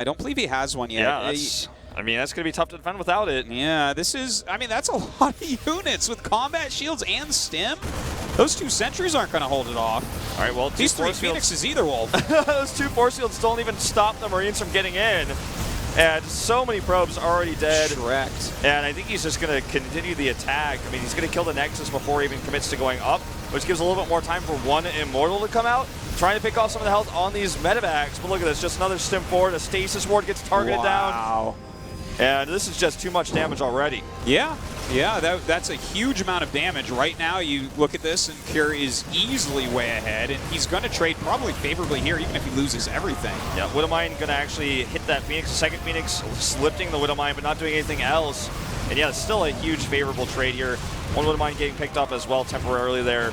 I don't believe he has one yet. Yeah, I mean, that's going to be tough to defend without it. Yeah, this is, I mean, that's a lot of units with combat shields and stim. Those 2 sentries aren't going to hold it off. All right, well, these 3 Phoenixes either, Wolf. Those 2 force fields don't even stop the Marines from getting in. And so many probes already dead. Correct. And I think he's just going to continue the attack. I mean, he's going to kill the Nexus before he even commits to going up, which gives a little bit more time for one Immortal to come out, trying to pick off some of the health on these medevacs. But look at this, just another stim forward. A Stasis Ward gets targeted down. And this is just too much damage already. Yeah, that's a huge amount of damage. Right now, you look at this, and Cure is easily way ahead, and he's going to trade probably favorably here, even if he loses everything. Yeah, Widowmine going to actually hit that Phoenix, the second Phoenix, lifting the Widowmine, but not doing anything else. And yeah, it's still a huge favorable trade here. One Widowmine getting picked up as well temporarily there.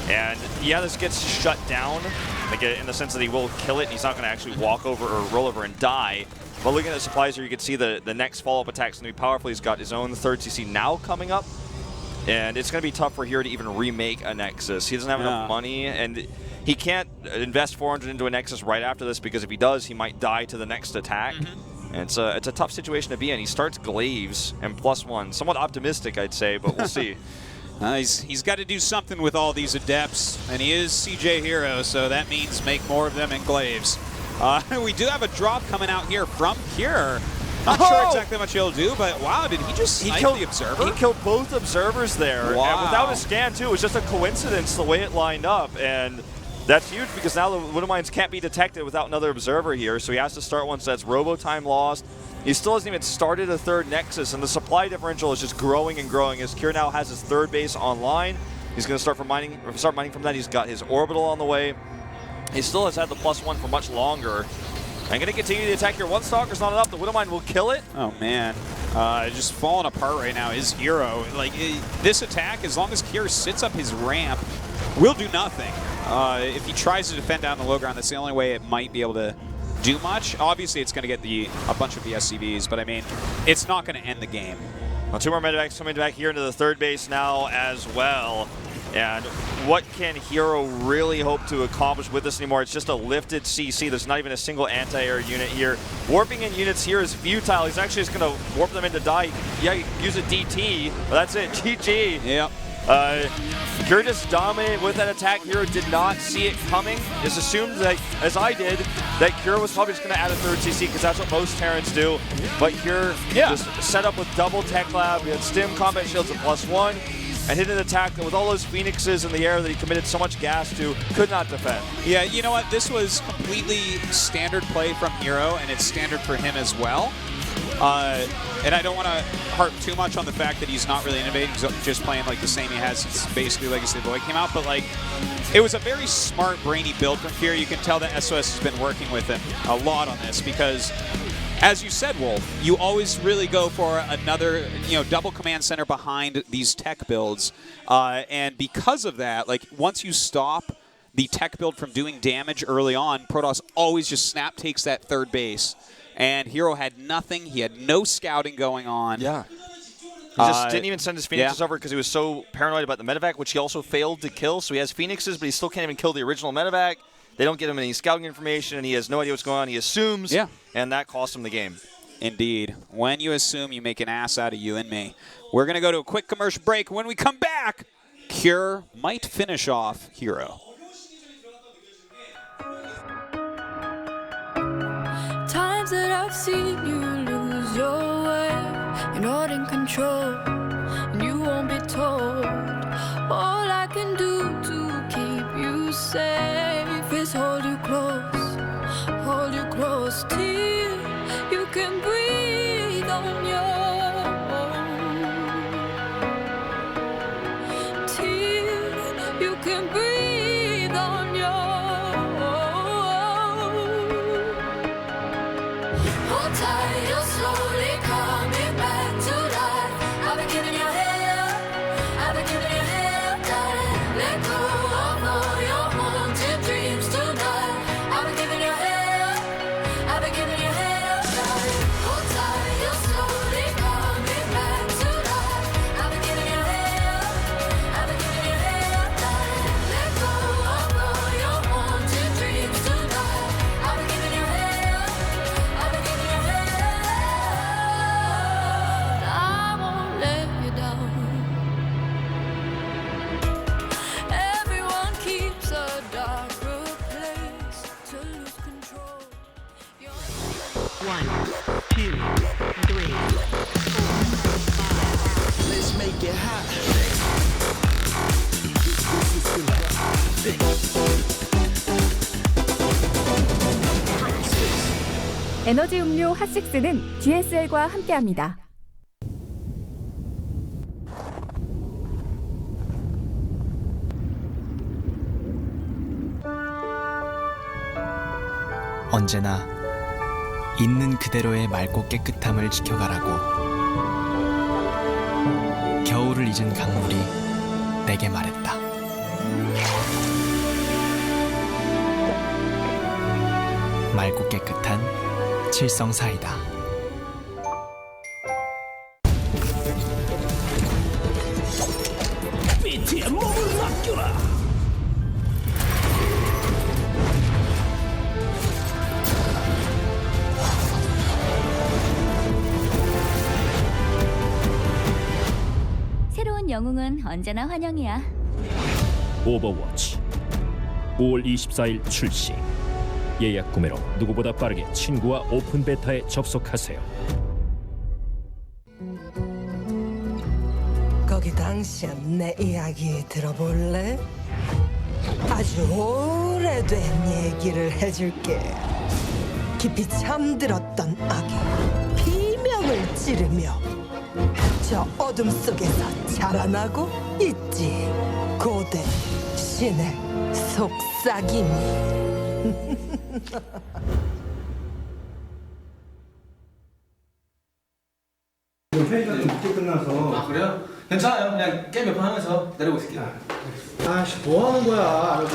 And yeah, this gets shut down, like in the sense that he will kill it, and he's not going to actually walk over or roll over and die. But looking at the supplies here, you can see the next follow-up attack is going to be powerful. He's got his own 3rd CC now coming up. And it's going to be tough for Hero to even remake a Nexus. He doesn't have enough money, and he can't invest 400 into a Nexus right after this, because if he does, he might die to the next attack. And it's a tough situation to be in. He starts Glaives and +1. Somewhat optimistic, I'd say, but we'll see. He's got to do something with all these Adepts, and he is CJ Hero, so that means make more of them in Glaives. We do have a drop coming out here from Cure. Not sure exactly how much he'll do, but wow, did he just snipe the Observer? He killed both Observers there. Wow. And without a scan, too. It was just a coincidence the way it lined up. And that's huge, because now the Widowmines can't be detected without another Observer here, so he has to start one, so that's Robo time lost. He still hasn't even started a 3rd Nexus, and the supply differential is just growing and growing as Cure now has his 3rd base online. He's going to start mining from that. He's got his Orbital on the way. He still has had the +1 for much longer. I'm going to continue the attack here. One Stalker's not enough. The Widowmine will kill it. Oh, man. Just falling apart right now is Hero. Like, this attack, as long as Cure sits up his ramp, will do nothing. If he tries to defend down the low ground, that's the only way it might be able to do much. Obviously, it's going to get a bunch of the SCVs, but, I mean, it's not going to end the game. Well, 2 more medevacs coming back here into the 3rd base now as well. And what can Hero really hope to accomplish with this anymore? It's just a lifted CC. There's not even a single anti-air unit here. Warping in units here is futile. He's actually just going to warp them into die. Yeah, use a DT, but that's it. GG. Yep. Cure just dominated with that attack. Hero did not see it coming. Just assumed that, as I did, that Cure was probably just going to add a 3rd CC, because that's what most Terrans do. But Cure just set up with double Tech Lab. We had Stim combat shields at +1. And hit an attack that with all those Phoenixes in the air that he committed so much gas to, could not defend. Yeah, you know what? This was completely standard play from Hero, and it's standard for him as well. And I don't want to harp too much on the fact that he's not really innovating. He's just playing like the same he has since basically Legacy of the Void came out. But like, it was a very smart, brainy build from Cure. You can tell that SOS has been working with him a lot on this, because as you said, Wolf, you always really go for another, double command center behind these tech builds. And because of that, like, once you stop the tech build from doing damage early on, Protoss always just snap takes that 3rd base. And Hero had nothing. He had no scouting going on. Yeah. He just didn't even send his Phoenixes over because he was so paranoid about the medevac, which he also failed to kill. So he has Phoenixes, but he still can't even kill the original medevac. They don't get him any scouting information, and he has no idea what's going on. He assumes, and that cost him the game. Indeed. When you assume, you make an ass out of you and me. We're going to go to a quick commercial break. When we come back, Cure might finish off Hero. Times that I've seen you lose your way, you're not in control, and you won't be told. All I can do to keep you safe is hold you close till you can breathe on your own, till you can breathe on your own. Hold tight, you're slowly coming back to life. I've been giving you hell, I've been giving you hell, darling. Let go of all your haunted dreams tonight. I've been giving you hell, I've been giving you hell, darling. Hold tight, you're slowly coming back to life. I've been giving you hell, I've been giving you hell, darling. Let go of all your haunted dreams tonight. I've been giving you hell, I've been giving you hell. 1, 2, 3, 4, 5. Let's make it hot. 에너지 음료 핫식스는 GSL과 함께합니다. 언제나 있는 그대로의 맑고 깨끗함을 지켜가라고. 겨울을 잊은 강물이 내게 말했다. 맑고 깨끗한 칠성사이다. 비트에 몸을 맡겨라. 새로운 영웅은 언제나 환영이야. 오버워치 5월 24일 출시. 예약 구매로 누구보다 빠르게 친구와 오픈 베타에 접속하세요. 거기 당신 내 이야기 들어볼래? 아주 오래된 얘기를 해줄게. 깊이 잠들었던 아기 비명을 지르며 저 어둠 속에서 자라나고 있지. 고대 신의 속삭임이. 회의가 좀 늦게 끝나서. 아 그래요? 괜찮아요. 그냥 게임 몇 판 하면서 기다리고 있을게요. 아씨 뭐 하는 거야, 알고.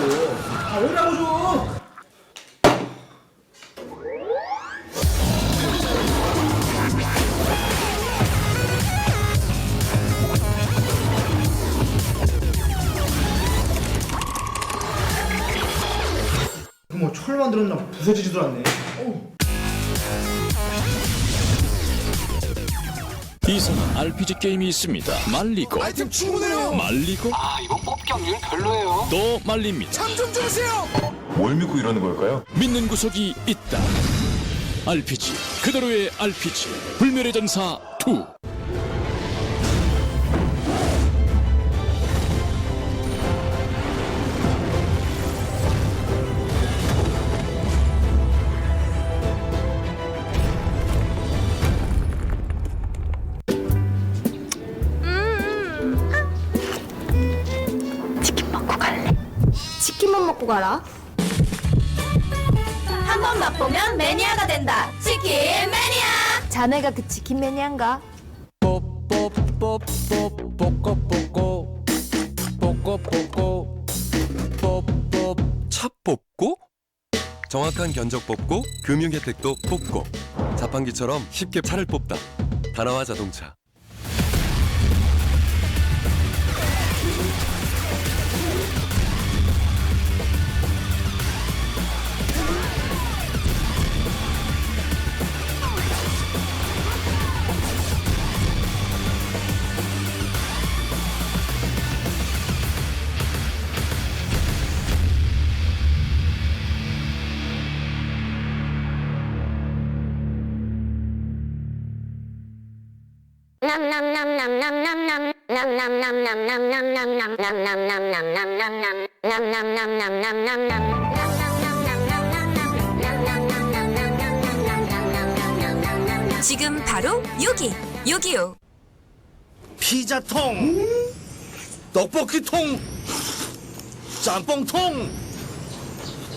아 오라고 좀. 뭐 철 만들었나 부서지지도 않네. 이상한 RPG 게임이 있습니다. 말리고 아이템 충분해요. 말리고 아, 이번 뽑기확률 별로예요. 또 말립니다. 참 좀 주세요. 뭘 믿고 이러는 걸까요? 믿는 구석이 있다. RPG 그대로의 RPG 불멸의 전사 2. 치킨만 먹고 가라. 한 번 맛보면 매니아가 된다. 치킨 매니아. 자네가 그 치킨 매니아인가? 차 뽑고 정확한 견적 뽑고 금융 혜택도 뽑고 자판기처럼 쉽게 차를 뽑다. 다나와 자동차. 지금 바로 여기 625. 피자통, 떡볶이통, 짬뽕통,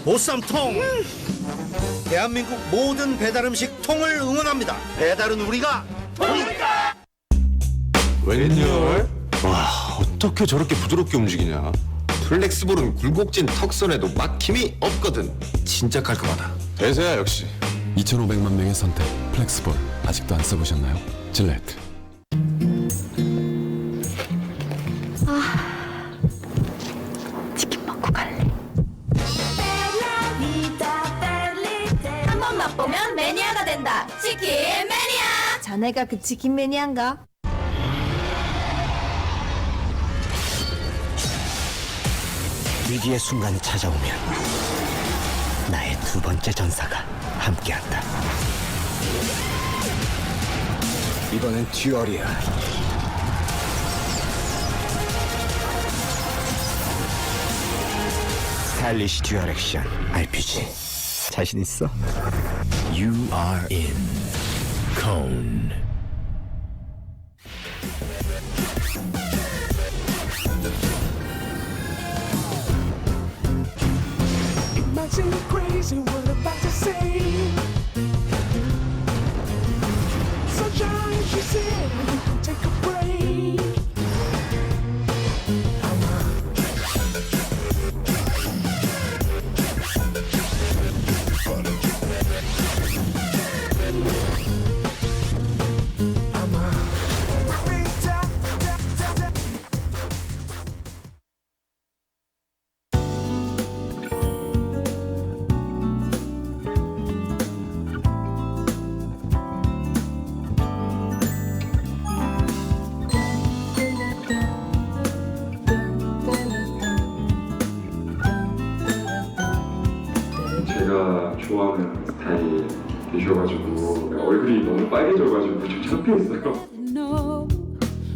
보쌈통. 대한민국 모든 배달 음식 통을 응원합니다. 배달은 우리가 통이다. 웬열? 와, 어떻게 저렇게 부드럽게 움직이냐? 플렉스볼은 굴곡진 턱선에도 막힘이 없거든. 진짜 깔끔하다. 대세야 역시. 2,500만 명의 선택 플렉스볼 아직도 안 써보셨나요? 질레트. 치킨 먹고 갈래. 한 번 맛보면 매니아가 된다. 치킨 매니아. 자네가 그 치킨 매니아인가? 위기의 순간이 찾아오면 나의 두 번째 전사가 함께한다. 이번엔 듀얼이야. 스타일리시 듀얼 액션 RPG. 자신 있어? You are in Cone. It might seem crazy what I'm about to say. Sunshine, she said, we can take a break. 제가 좋아하는 스타일이셔가지고 얼굴이 너무 빨개져가지고 좀 창피했어요. No,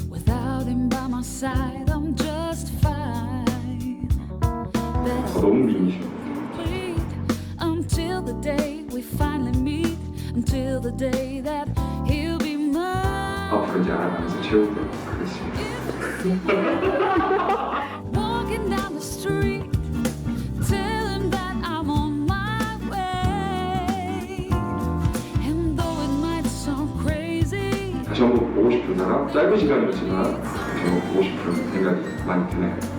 without him by my side, I'm just fine. 너무 미인이셔. Until the day we finally meet, until the day that he'll be mine. 앞으로 이제 알아가면서 채우도록 하겠습니다. Walking down the street, tell him that I'm on my way. And though it might sound crazy, 다시 한번 보고 싶은 사람, 짧은 시간이었지만 다시 한번 보고 싶은 생각이 많이 드네요.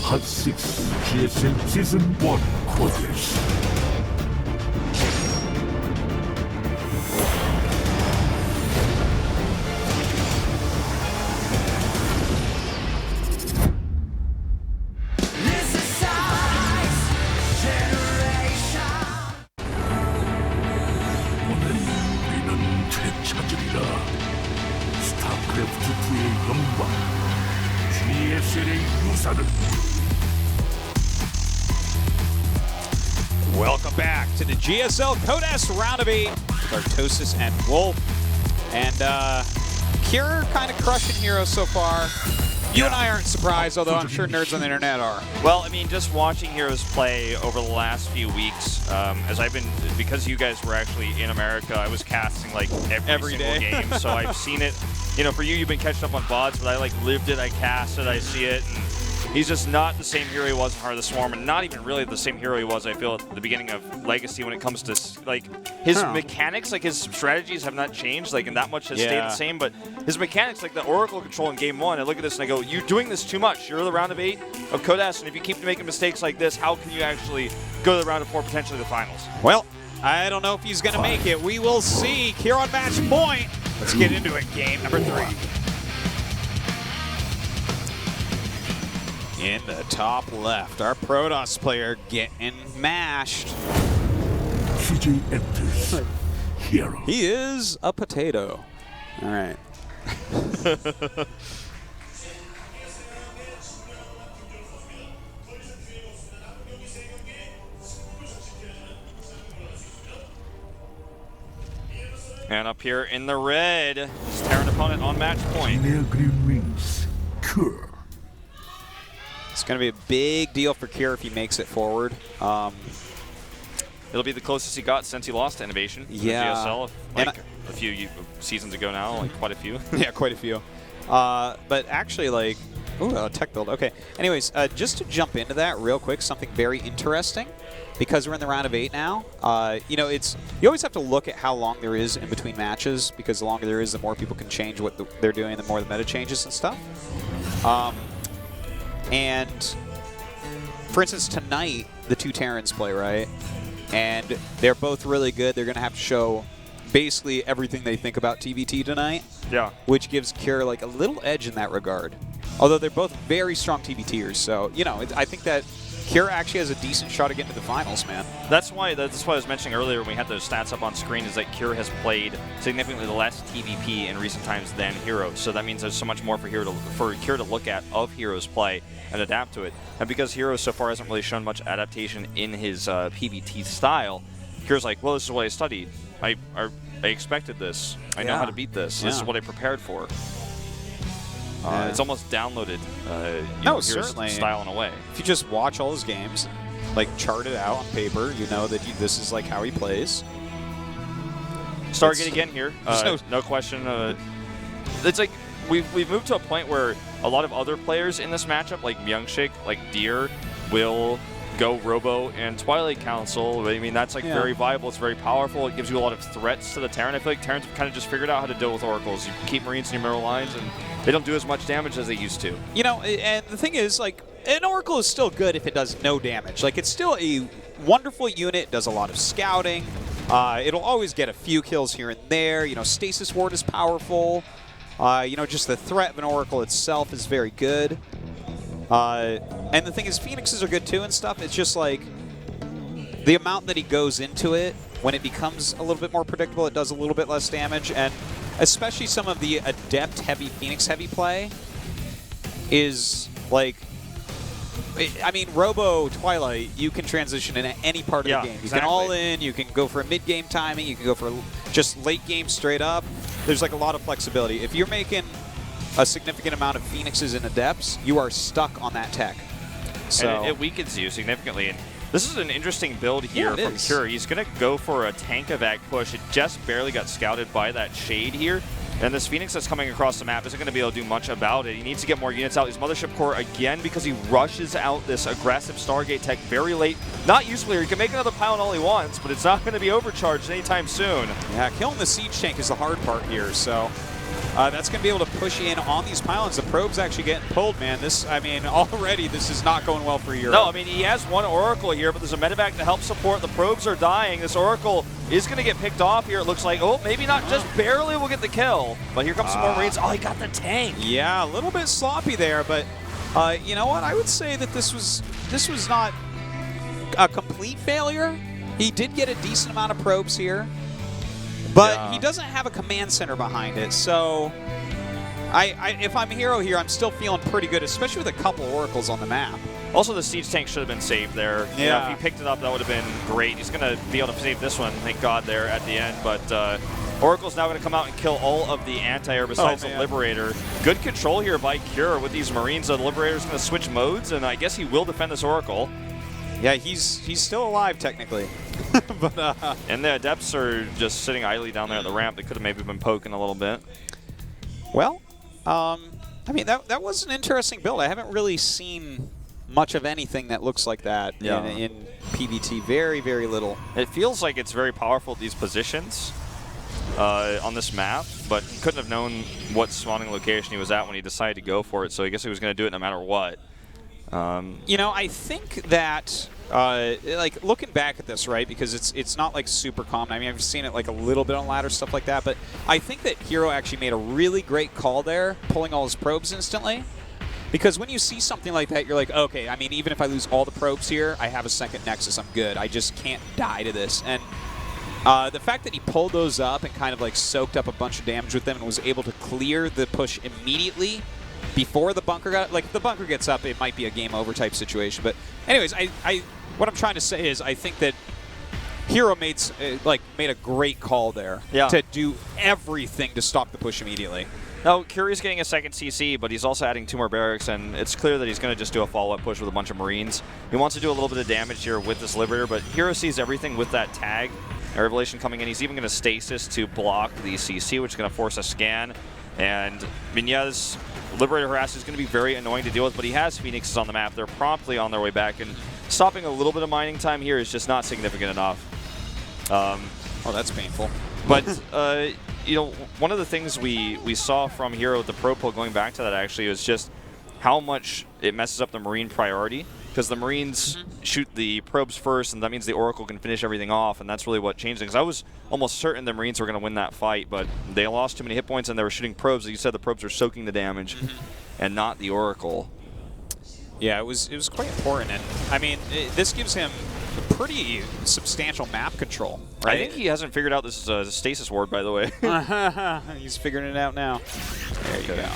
Hot 6 GSL Season 1 CodeS. 우리는 되찾으리라. 스타크래프트2의 영광, GSL의 유산을. Welcome back to the GSL CodeS round of 8. Artosis and Wolf. And Cure kind of crushing heroes so far. You and I aren't surprised, although I'm sure nerds on the internet are. Well, I mean, just watching heroes play over the last few weeks, as I've been, because you guys were actually in America, I was casting like every single game, so I've seen it. You know, for you, you've been catching up on VODs, but I like lived it, I cast it, I see it, and he's just not the same hero he was in Heart of the Swarm, and not even really the same hero he was, I feel, at the beginning of Legacy when it comes to, like, his mechanics, like, his strategies have not changed, like, and that much has stayed the same, but his mechanics, like the Oracle control in Game 1, I look at this and I go, you're doing this too much. You're the round of 8 of CodeS, and if you keep making mistakes like this, how can you actually go to the round of 4, potentially the finals? Well, I don't know if he's going to make it. We will see. Here on match point. Let's get into it. Game number 3. In the top left, our Protoss player getting mashed. CJ enters. Hero. He is a potato. All right. And up here in the red, his Terran opponent on match point. It's going to be a big deal for Kier if he makes it forward. It'll be the closest he got since he lost to Innovation. Yeah. GSL, like a few seasons ago now, like quite a few. Yeah, quite a few. But actually, like, ooh, tech build. Okay. Anyways, just to jump into that real quick, something very interesting, because we're in the round of 8 now. You know, you always have to look at how long there is in between matches, because the longer there is, the more people can change what they're doing, the more the meta changes and stuff. And for instance, tonight the two Terrans play, right? And they're both really good. They're going to have to show basically everything they think about TVT tonight. Yeah. Which gives Cure like a little edge in that regard. Although they're both very strong TVTers, so you know, I think that Kira actually has a decent shot to get into the finals, man. That's why I was mentioning earlier when we had those stats up on screen, is that Kira has played significantly less TVP in recent times than Hero. So that means there's so much more for Kira to look at of Hero's play and adapt to it. And because Hero so far hasn't really shown much adaptation in his PBT style, Kira's like, well, this is what I studied. I expected this. I know how to beat this. This is what I prepared for. It's almost downloaded Hero's certainly. style in a way. If you just watch all his games, like chart it out on paper, you know that this is like how he plays. Stargate again here. No question. It's like we've moved to a point where a lot of other players in this matchup, like Myungshik, like Deer, will go Robo and Twilight Council. I mean, that's like very viable. It's very powerful. It gives you a lot of threats to the Terran. I feel like Terrans have kind of just figured out how to deal with Oracles. You keep Marines in your middle lines, and they don't do as much damage as they used to. You know, and the thing is, like, an Oracle is still good if it does no damage. Like, it's still a wonderful unit, does a lot of scouting. It'll always get a few kills here and there. You know, Stasis Ward is powerful. You know, just the threat of an Oracle itself is very good. And the thing is, Phoenixes are good too and stuff. It's just like the amount that he goes into it, when it becomes a little bit more predictable, it does a little bit less damage. And especially some of the Adept-heavy, Phoenix-heavy play is like, I mean, Robo Twilight, you can transition into any part of the game. You can all in, you can go for a mid-game timing, you can go for just late game straight up. There's like a lot of flexibility. If you're making a significant amount of Phoenixes and Adepts, you are stuck on that tech. So and it weakens you significantly. And this is an interesting build here from Kira. He's going to go for a tank evac push. It just barely got scouted by that Shade here. And this Phoenix that's coming across the map isn't going to be able to do much about it. He needs to get more units out. His Mothership Core again because he rushes out this aggressive Stargate tech very late. Not useful here. He can make another pylon all he wants, but it's not going to be overcharged anytime soon. Yeah, killing the siege tank is the hard part here. So that's going to be able to push in on these pylons. The probe's actually getting pulled, man. This, I mean, already this is not going well for Europe. No, I mean, he has one Oracle here, but there's a medevac to help support. The probes are dying. This Oracle is going to get picked off here. It looks like, oh, maybe not, just barely will get the kill. But here comes some more Marines. Oh, he got the tank. Yeah, a little bit sloppy there, but you know what? I would say that this was not a complete failure. He did get a decent amount of probes here. But he doesn't have a command center behind it, so if I'm Hero here, I'm still feeling pretty good, especially with a couple Oracles on the map. Also, the siege tank should have been saved there. Yeah. You know, if he picked it up, that would have been great. He's going to be able to save this one, thank God, there at the end. But Oracle's now going to come out and kill all of the anti-air besides the Liberator. Good control here by Cure with these Marines. The Liberator's going to switch modes, and I guess he will defend this Oracle. Yeah, he's still alive, technically. But, and the Adepts are just sitting idly down there at the ramp. They could have maybe been poking a little bit. Well, I mean, that was an interesting build. I haven't really seen much of anything that looks like that in PBT. Very, very little. It feels like it's very powerful at these positions on this map, but he couldn't have known what spawning location he was at when he decided to go for it, so I guess he was going to do it no matter what. You know, I think that, like, looking back at this, right, because it's not, like, super common. I mean, I've seen it, like, a little bit on ladder, stuff like that, but I think that Hero actually made a really great call there, pulling all his probes instantly. Because when you see something like that, you're like, okay, I mean, even if I lose all the probes here, I have a second Nexus, I'm good. I just can't die to this. And the fact that he pulled those up and kind of, like, soaked up a bunch of damage with them and was able to clear the push immediately before the bunker got, like, if the bunker gets up, it might be a game over type situation. But anyways, what I'm trying to say is I think that Hero made a great call there to do everything to stop the push immediately. Now, Curie's getting a second CC, but he's also adding 2 more barracks, and it's clear that he's going to just do a follow-up push with a bunch of Marines. He wants to do a little bit of damage here with this Liberator, but Hero sees everything with that tag. Air Revelation coming in. He's even going to stasis to block the CC, which is going to force a scan. And, I mean, yeah, this Liberator harass is going to be very annoying to deal with, but he has Phoenixes on the map. They're promptly on their way back, and stopping a little bit of mining time here is just not significant enough. Oh, that's painful. But, you know, one of the things we saw from Hero with the Pro Pull, going back to that actually, was just how much it messes up the Marine priority. Because the Marines shoot the probes first, and that means the Oracle can finish everything off, and that's really what changed things. I was almost certain the Marines were going to win that fight, but they lost too many hit points, and they were shooting probes. As you said, the probes were soaking the damage, and not the Oracle. Yeah, it was quite important, and I mean, this gives him a pretty substantial map control, right? I think he hasn't figured out this stasis ward, by the way. He's figuring it out now. There you go.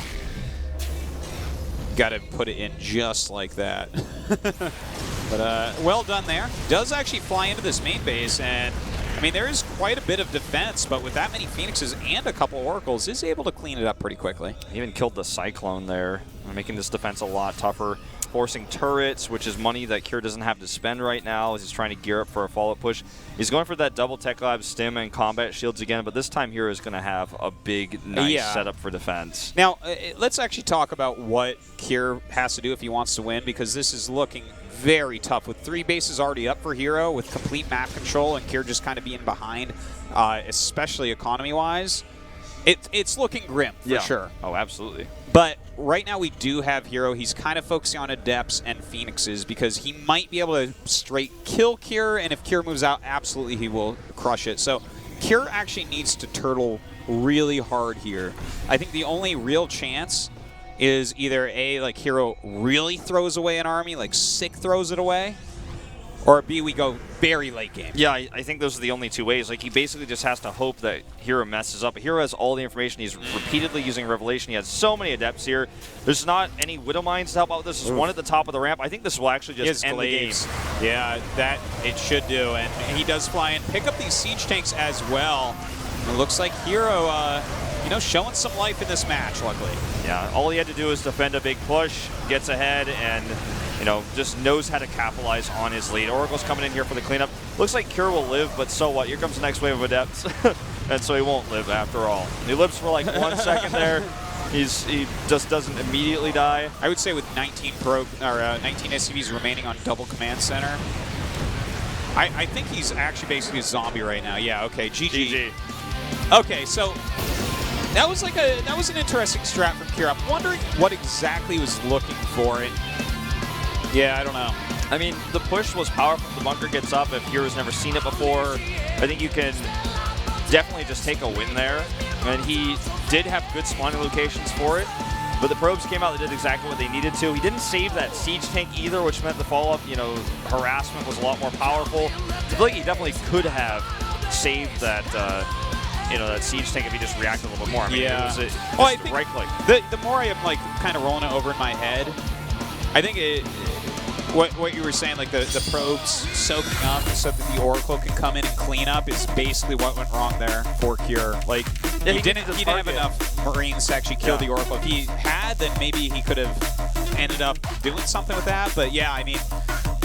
Got to put it in just like that. But well done there. Does actually fly into this main base, and I mean, there is quite a bit of defense, but with that many Phoenixes and a couple Oracles, is able to clean it up pretty quickly. He even killed the Cyclone there, making this defense a lot tougher. Forcing turrets, which is money that Cure doesn't have to spend right now as he's trying to gear up for a follow-up push. He's going for that double Tech Lab stim and combat shields again, but this time Hero is going to have a big, nice setup for defense. Now, let's actually talk about what Cure has to do if he wants to win, because this is looking very tough with 3 bases already up for Hero with complete map control and Cure just kind of being behind, especially economy-wise. It's looking grim for sure. Oh, absolutely. But right now we do have Hero. He's kind of focusing on Adepts and Phoenixes because he might be able to straight kill Cure, and if Cure moves out, absolutely he will crush it. So Cure actually needs to turtle really hard here. I think the only real chance is either A, like Hero really throws away an army, like sick throws it away, or B, we go very late game. Yeah, I think those are the only 2 ways. Like, he basically just has to hope that Hero messes up. Hero has all the information. He's repeatedly using Revelation. He has so many Adepts here. There's not any Widow Mines to help out with this. There's one at the top of the ramp. I think this will actually just end the game. Yeah, that it should do. And he does fly in, pick up these siege tanks as well. It looks like Hero, you know, showing some life in this match, luckily. Yeah, all he had to do is defend a big push, gets ahead, and you know, just knows how to capitalize on his lead. Oracle's coming in here for the cleanup. Looks like Cure will live, but so what? Here comes the next wave of Adepts. And so he won't live after all. He lives for like 1 second there. He just doesn't immediately die. I would say with 19 SCVs remaining on double command center, I think he's actually basically a zombie right now. Yeah, okay, GG. Okay, so that was an interesting strat from Cure. I'm wondering what exactly he was looking for. Yeah, I don't know. I mean, the push was powerful. The bunker gets up. If Hero's never seen it before, I think you can definitely just take a win there. And he did have good spawning locations for it. But the probes came out that did exactly what they needed to. He didn't save that siege tank either, which meant the follow-up, you know, harassment was a lot more powerful. I feel like he definitely could have saved that, you know, that siege tank if he just reacted a little bit more. I mean, yeah. It was I think right click. The more I am like kind of rolling it over in my head, I think what you were saying, like the probes soaking up so that the Oracle can come in and clean up, is basically what went wrong there for Cure. Like, yeah, he didn't have enough Marines to actually kill the Oracle. If he had, then maybe he could have ended up doing something with that. But yeah, I mean,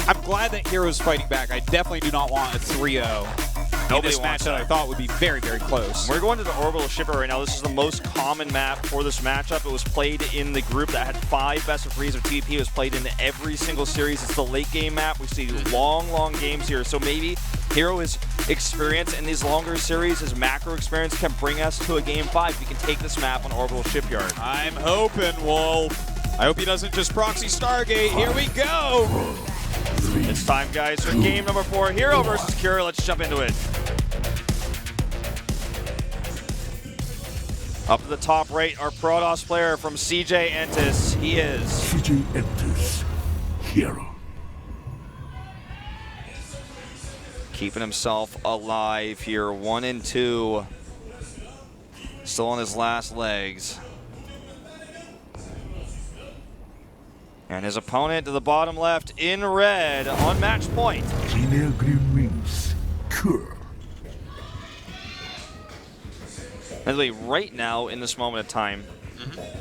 I'm glad that Hero's fighting back. I definitely do not want a 3-0. In this match that I thought would be very, very close. We're going to the Orbital Shipper right now. This is the most common map for this matchup. It was played in the group that had 5 best of 3s of TVP. It was played in every single series. It's the late game map. We see long games here. So maybe Hero is experience in these longer series, his macro experience can bring us to a game 5. We can take this map on Orbital Shipyard. I'm hoping, Wolf. I hope he doesn't just proxy Stargate. Here we go. It's time, guys, for game number 4. Hero versus Cure. Let's jump into it. Up to the top right, our Protoss player from CJ Entis. He is CJ Entis, Hero. Keeping himself alive here, 1-2. Still on his last legs. And his opponent to the bottom left in red on match point. Gene Green means Cure. By the way, right now, in this moment of time,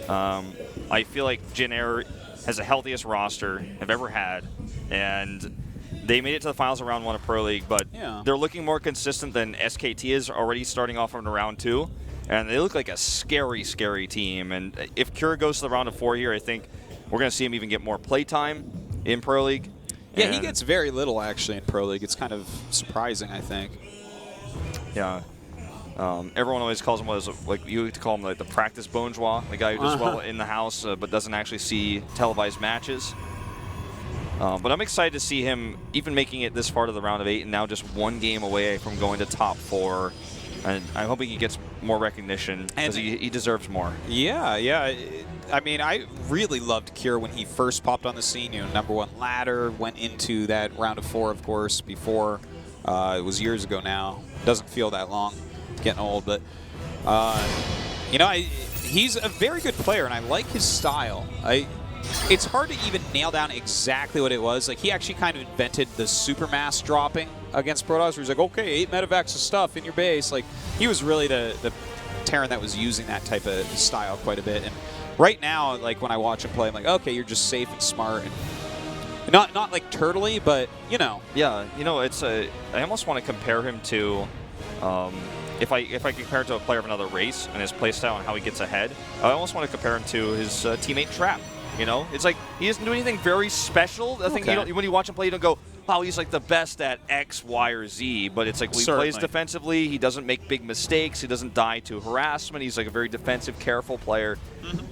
I feel like Jin Air has the healthiest roster I've ever had. And they made it to the finals of round 1 of Pro League, but they're looking more consistent than SKT is already starting off in round 2. And they look like a scary, scary team. And if Cure goes to the round of 4 here, I think we're going to see him even get more playtime in Pro League. Yeah, he gets very little, actually, in Pro League. It's kind of surprising, I think. Yeah. Everyone always calls him, like you like to call him, like the practice bourgeois, the guy who does well in the house but doesn't actually see televised matches. But I'm excited to see him even making it this far to the round of 8 and now just 1 game away from going to top 4 And I'm hoping he gets more recognition because he deserves more. Yeah, yeah. I mean, I really loved Cure when he first popped on the scene. You know, #1 ladder, went into that round of 4, of course, before. It was years ago now. Doesn't feel that long. Getting old, but you know, he's a very good player, and I like his style. It's hard to even nail down exactly what it was. Like, he actually kind of invented the supermass dropping against Protoss, where he's like, okay, 8 medevacs of stuff in your base. Like, he was really the Terran that was using that type of style quite a bit. And right now, like, when I watch him play, I'm like, okay, you're just safe and smart. And not like turtley, but, you know. Yeah, you know, I almost want to compare him to, if I compare him to a player of another race and his playstyle and how he gets ahead, I almost want to compare him to his teammate Trap. You know, it's like he doesn't do anything very special. I think when you watch him play, you don't go, wow, he's like the best at X, Y, or Z. But it's like, when he plays defensively, he doesn't make big mistakes. He doesn't die to harassment. He's like a very defensive, careful player.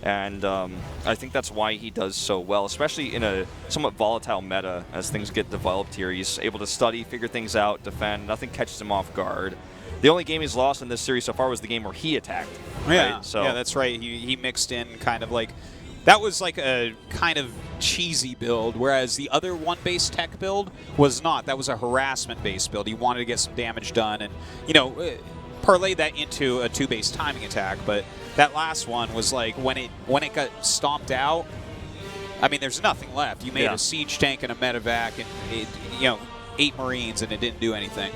And I think that's why he does so well, especially in a somewhat volatile meta as things get developed here. He's able to study, figure things out, defend. Nothing catches him off guard. The only game he's lost in this series so far was the game where he attacked. Yeah, right? So yeah, that's right. He mixed in kind of like, that was like a kind of cheesy build, whereas the other 1-base tech build was not. That was a harassment-based build. He wanted to get some damage done and, you know, parlay that into a 2-base timing attack. But that last one was like, when it got stomped out, I mean, there's nothing left. You made a siege tank and a medevac and, you know, 8 Marines, and it didn't do anything.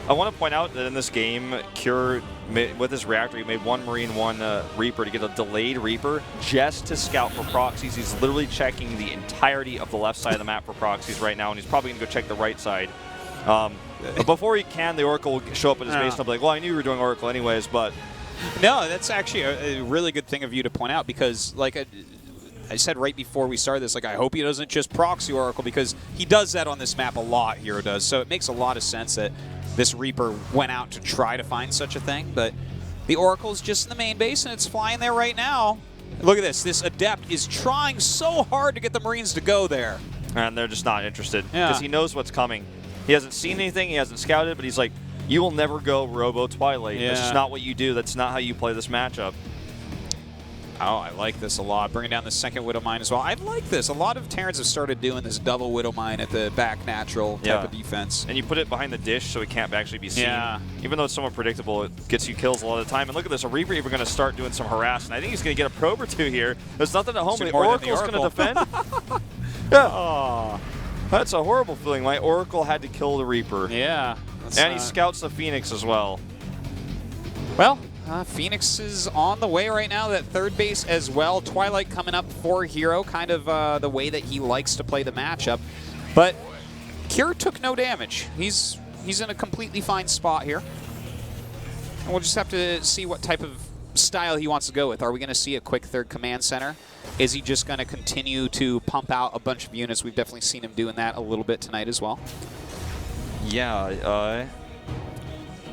I want to point out that in this game, Cure, with his reactor, he made 1 Marine, 1 Reaper to get a delayed Reaper just to scout for proxies. He's literally checking the entirety of the left side of the map for proxies right now, and he's probably going to go check the right side. But before he can, the Oracle will show up at his base, and I'll be like, well, I knew you were doing Oracle anyways, but... No, that's actually a really good thing of you to point out, because, like, I said right before we started this, like, I hope he doesn't just proxy Oracle, because he does that on this map a lot, Hero does. So it makes a lot of sense that this Reaper went out to try to find such a thing, but the Oracle's just in the main base, and it's flying there right now. Look at this. This Adept is trying so hard to get the Marines to go there. And they're just not interested, because he knows what's coming. He hasn't seen anything, he hasn't scouted, but he's like, you will never go Robo Twilight. That's just not what you do. That's not how you play this matchup. Oh, I like this a lot. Bringing down the second Widow Mine as well. I like this. A lot of Terrans have started doing this double Widow Mine at the back natural type of defense. And you put it behind the dish so it can't actually be seen. Yeah. Even though it's somewhat predictable, it gets you kills a lot of the time. And look at this, a Reaper even going to start doing some harassment. I think he's going to get a probe or 2 here. There's nothing at home. The Oracle's going to defend. That's a horrible feeling. My Oracle had to kill the Reaper. Yeah. And he scouts the Phoenix as well. Well, Phoenix is on the way right now, that 3rd base as well. Twilight coming up for Hero, kind of the way that he likes to play the matchup. But Cure took no damage. He's in a completely fine spot here. And we'll just have to see what type of style he wants to go with. Are we going to see a quick 3rd command center? Is he just going to continue to pump out a bunch of units? We've definitely seen him doing that a little bit tonight as well. Yeah,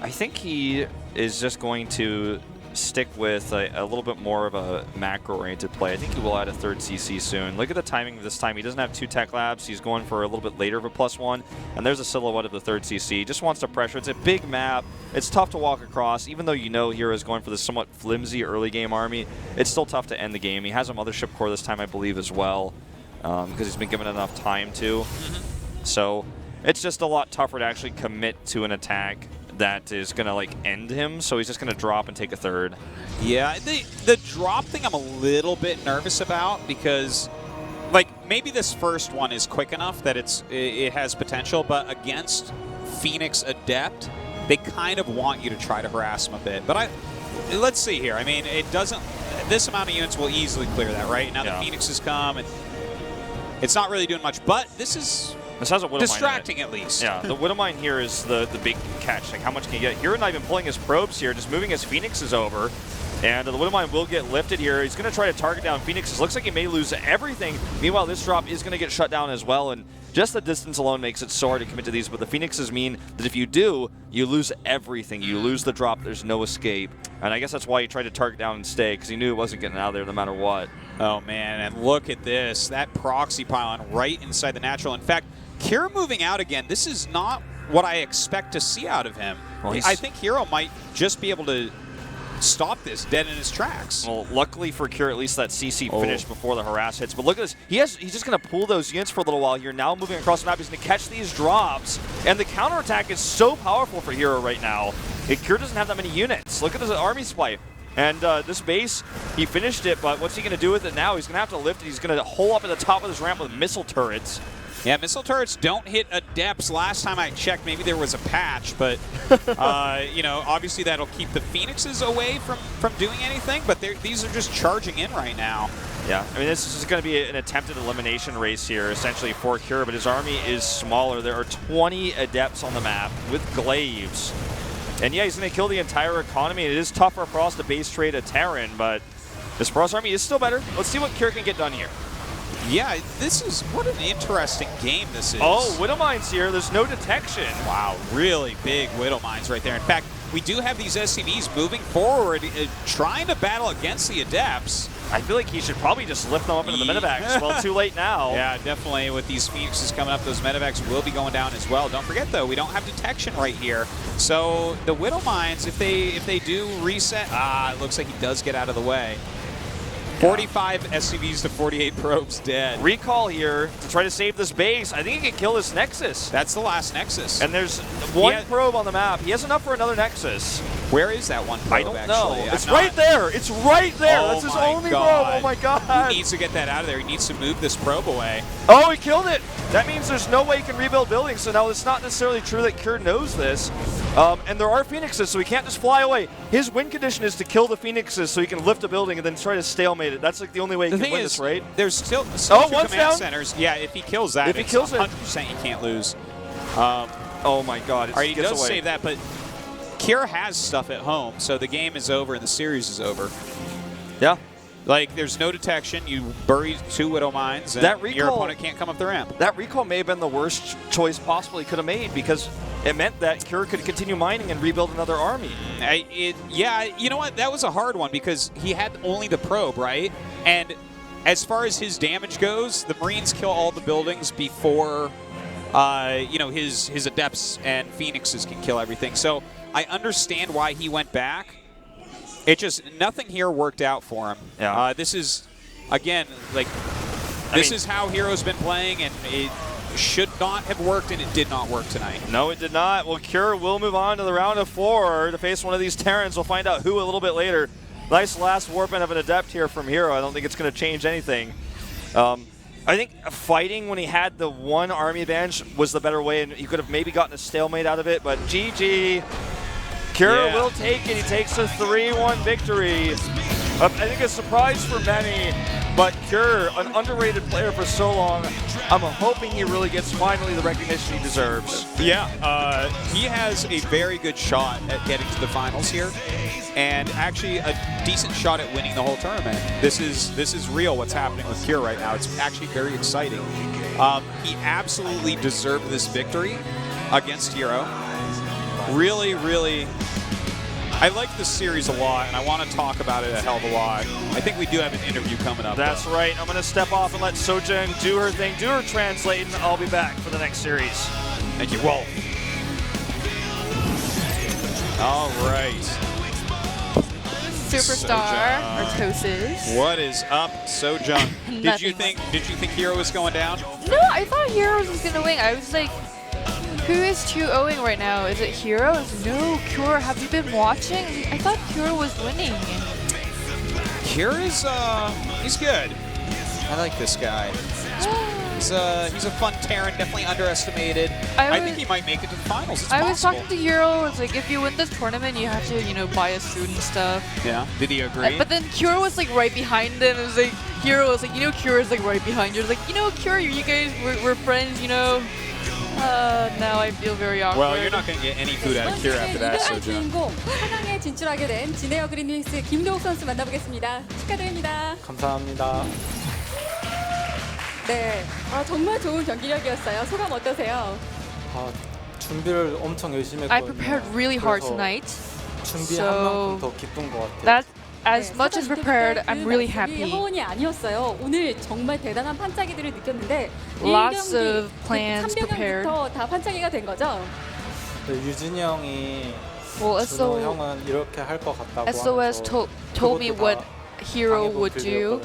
I think he is just going to stick with a little bit more of a macro-oriented play. I think he will add a 3rd CC soon. Look at the timing of this time. He doesn't have 2 tech labs. He's going for a little bit later of a +1. And there's a silhouette of the 3rd CC. He just wants to pressure. It's a big map. It's tough to walk across. Even though you know Hero is going for this somewhat flimsy early game army, it's still tough to end the game. He has a Mothership Core this time, I believe, as well, because he's been given enough time to. So it's just a lot tougher to actually commit to an attack that is going to, like, end him, so he's just going to drop and take a 3rd. Yeah, the drop thing I'm a little bit nervous about, because, like, maybe this first one is quick enough that it has potential, but against Phoenix Adept, they kind of want you to try to harass him a bit. But let's see here. I mean, it doesn't... This amount of units will easily clear that, right? Now the Phoenix has come, and it's not really doing much, but this is... This has a Widow distracting Mine at least. Yeah, the Widow Mine here is the big catch. Like, how much can you get? Hero and I have been pulling his probes here, just moving his Phoenixes over. And the Widow Mine will get lifted here. He's going to try to target down Phoenixes. Looks like he may lose everything. Meanwhile, this drop is going to get shut down as well. And just the distance alone makes it so hard to commit to these. But the Phoenixes mean that if you do, you lose everything. You lose the drop. There's no escape. And I guess that's why he tried to target down and stay, because he knew it wasn't getting out of there no matter what. Oh, man. And look at this. That proxy pylon right inside the natural. In fact, Cure moving out again. This is not what I expect to see out of him. Well, I think Hero might just be able to stop this dead in his tracks. Well, luckily for Cure, at least that CC finished before the harass hits. But look at this. He's just going to pull those units for a little while here. Now moving across the map, he's going to catch these drops. And the counterattack is so powerful for Hero right now. Cure doesn't have that many units. Look at this army swipe. And this base, he finished it, but what's he going to do with it now? He's going to have to lift it. He's going to hole up at the top of this ramp with missile turrets. Yeah, missile turrets don't hit Adepts. Last time I checked, maybe there was a patch, but you know, obviously that'll keep the Phoenixes away from doing anything, but these are just charging in right now. Yeah, I mean, this is going to be an attempted elimination race here, essentially, for Cure, but his army is smaller. There are 20 Adepts on the map with glaives. And yeah, he's going to kill the entire economy. It is tougher for us to base trade a Terran, but this Frost army is still better. Let's see what Cure can get done here. Yeah, this is, what an interesting game this is. Oh, Widow Mines here. There's no detection. Wow, really big Widow Mines right there. In fact, we do have these SCVs moving forward, trying to battle against the Adepts. I feel like he should probably just lift them up into the medevacs. Well, too late now. Yeah, definitely. With these Phoenixes coming up, those medevacs will be going down as well. Don't forget, though, we don't have detection right here. So the Widow Mines, if they do reset, it looks like he does get out of the way. 45 SCVs to 48 probes dead. Recall here to try to save this base. I think he can kill this Nexus. That's the last Nexus. And there's one probe on the map. He has enough for another Nexus. Where is that one probe, I don't know. actually? It's right there. It's right there. That's his only probe. Oh my god. He needs to get that out of there. He needs to move this probe away. Oh, he killed it. That means there's no way he can rebuild buildings. So now it's not necessarily true that Cure knows this. And there are Phoenixes, so he can't just fly away. His win condition is to kill the Phoenixes so he can lift a building and then try to stalemate it. That's like the only way he can win this, right? There's still one's command down. centers. Yeah, if he kills that, if he kills 100% he can't lose. Oh my god, all right, he does save that, but Cure has stuff at home, so the game is over and the series is over. Yeah. Like, there's no detection. You bury 2 Widow Mines, and your opponent can't come up the ramp. That recall may have been the worst choice possible he could have made because it meant that Cure could continue mining and rebuild another army. Yeah, you know what? That was a hard one because he had only the probe, right? And as far as his damage goes, the Marines kill all the buildings before, you know, his Adepts and Phoenixes can kill everything. So I understand why he went back. It just, nothing here worked out for him. Yeah. This is, again, like, this is how Hero's been playing, and it should not have worked, and it did not work tonight. No, it did not. Well, Cure will move on to the round of 4 to face one of these Terrans. We'll find out who a little bit later. Nice last warping of an Adept here from Hero. I don't think it's going to change anything. I think fighting when he had the one army advantage was the better way, and he could have maybe gotten a stalemate out of it, but GG. Cure will take it. He takes a 3-1 victory. I think a surprise for many, but Cure, an underrated player for so long, I'm hoping he really gets finally the recognition he deserves. Yeah, he has a very good shot at getting to the finals here, and actually a decent shot at winning the whole tournament. This is real what's happening with Cure right now. It's actually very exciting. He absolutely deserved this victory against Hero. Really, really, I like this series a lot, and I want to talk about it a hell of a lot. I think we do have an interview coming up. That's right. I'm going to step off and let Sojin do her thing, do her translating. I'll be back for the next series. Thank you, Wolf. All right. Superstar, or Tosis. What is up, Sojin? Did you think Hero was going down? No, I thought Heroes was going to win. I was like, who is 2-0ing right now? Is it Heroes? No, Cure. Have you been watching? I thought Cure was winning. Cure is, he's good. I like this guy. He's a fun Terran, definitely underestimated. I think he might make it to the finals. It's possible. was talking to Hero. It's like, if you win this tournament, you have to, you know, buy a suit and stuff. Yeah. Did he agree? But then Cure was like right behind him. It was like, Hero was like, you know, Cure is like right behind you. It was like, you know, Cure, you guys, we're friends, you know. Now I feel very awkward. Well, you're not going to get any food out of Cure after that, Sojin. 4강에 진출하게 된 진에어 그린윙스 김도욱 선수 만나보겠습니다. 축하드립니다. 감사합니다. 네, 정말 좋은 경기력이었어요. 소감 어떠세요? 준비를 엄청 열심히 했거든요. I prepared really hard tonight. 준비한 만큼 더 기쁜 것 같아요. That as much as prepared, I'm really happy. 허언이 아니었어요. 오늘 정말 대단한 반짝이들을 느꼈는데 Lots of plans prepared. 다 반짝이가 된 거죠? 유진이 형이 Well, 준호 형은 이렇게 할 것 같다고 SOS told me what Hero would do.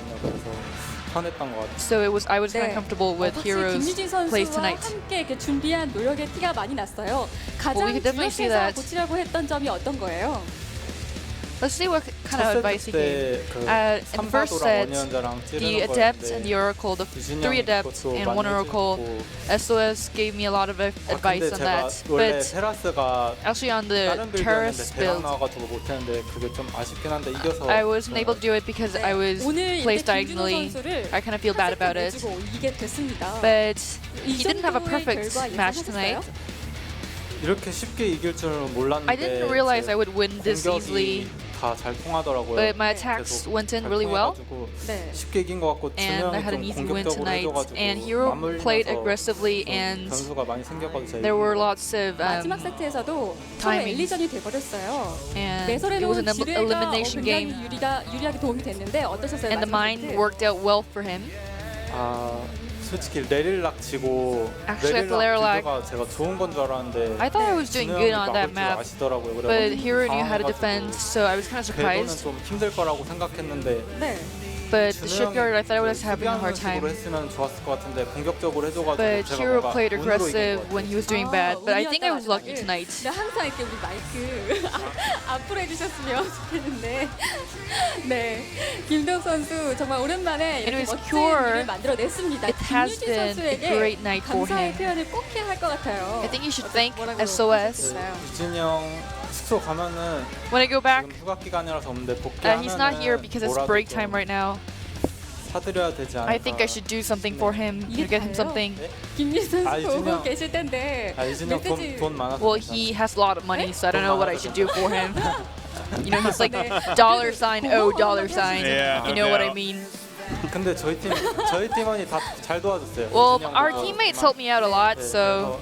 편했던 것 같아요. So I was kind of comfortable with Hero's 김유진 plays 선수와 tonight. 함께 이렇게 준비한 노력의 티가 많이 났어요. 가장 we could definitely see 주력해서 that. 고치라고 했던 점이 어떤 거예요? Let's see what kind of advice he gave. In the first set, the Adept and the Oracle, the 3 Adepts and 1 Oracle, SOS gave me a lot of advice on that. But actually on the Terrace build, I wasn't able to do it because I was placed diagonally. I kind of feel bad about it. But he didn't have a perfect match tonight. 이렇게 쉽게 이길 줄은 몰랐는데 I didn't realize I would win this easily. 다 잘 통하더라고요. But my attacks went in really well. 쉽게 이긴 것 같고 And I had an easy win tonight. And Hero played aggressively, and 변수가 많이 생겨가지고 there were lots of 마지막 세트에서도 처음에 엘리전이 돼버렸어요. And it was an elimination game. 유리하게 도움이 됐는데 어떠셨어요? And the mine worked out well for him. 솔직히 레릴락 치고 레릴락 빌드가 제가 좋은 건 줄 알았는데 I thought I was doing good on that map, but Hero knew how to defend, so I was kind of surprised. 좀 힘들 거라고 생각했는데 But the shipyard, I thought I was having a hard time. But Hero played aggressive when he was doing bad, but I think I was lucky tonight. 항상 이렇게 우리 마이크 앞으로 해주셨으면 좋겠는데. 네, 김도욱 선수 정말 오랜만에 이렇게 멋진 일을 만들어냈습니다. 김유진 선수에게 감사의 표현을 꼭 해야 할 것 같아요. I think you should thank SOS. 유진이 형 숙소 가면은 when I go back, 휴가 기간이라서 없는데 복귀하면은 he's not here because it's break time right now. 사드려야 되지 않을까. I think I should do something for him. Get him something. 김유진 선수 보고 계실 텐데. 유진이 형 돈 많아서. Well, he has a lot of money, so I don't know what I should do for him. You know, he's like dollar sign, oh dollar sign. Yeah, you know what I mean. 근데 저희 팀원이 다 잘 도와줬어요. Well, our teammates helped me out a lot, so.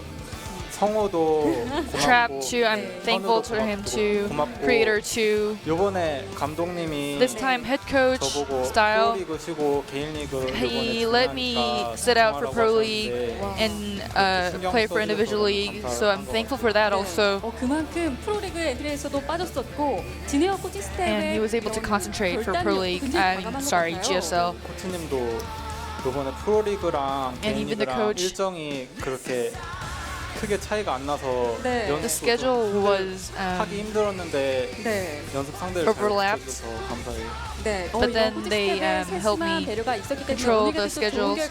성호도 Trap too, I'm thankful for him too. Creator too. 요번에 감독님이 This time head coach style. 프로리그 쉬고 개인 리그 He let me sit out for Pro League and play for individual league, so I'm thankful for that also. 그만큼 프로리그 엔트리에서도 빠졌었고 진에어 코칭 스텝에 And he was able to concentrate for Pro League. GSL. 코치님도 요번에 프로리그랑 개인 리그랑 일정이 그렇게 크게 차이가 안 나서 The schedule was 하기 힘들었는데 연습 상대를 잘 해줘서 감사해요. But then they helped me control the schedules,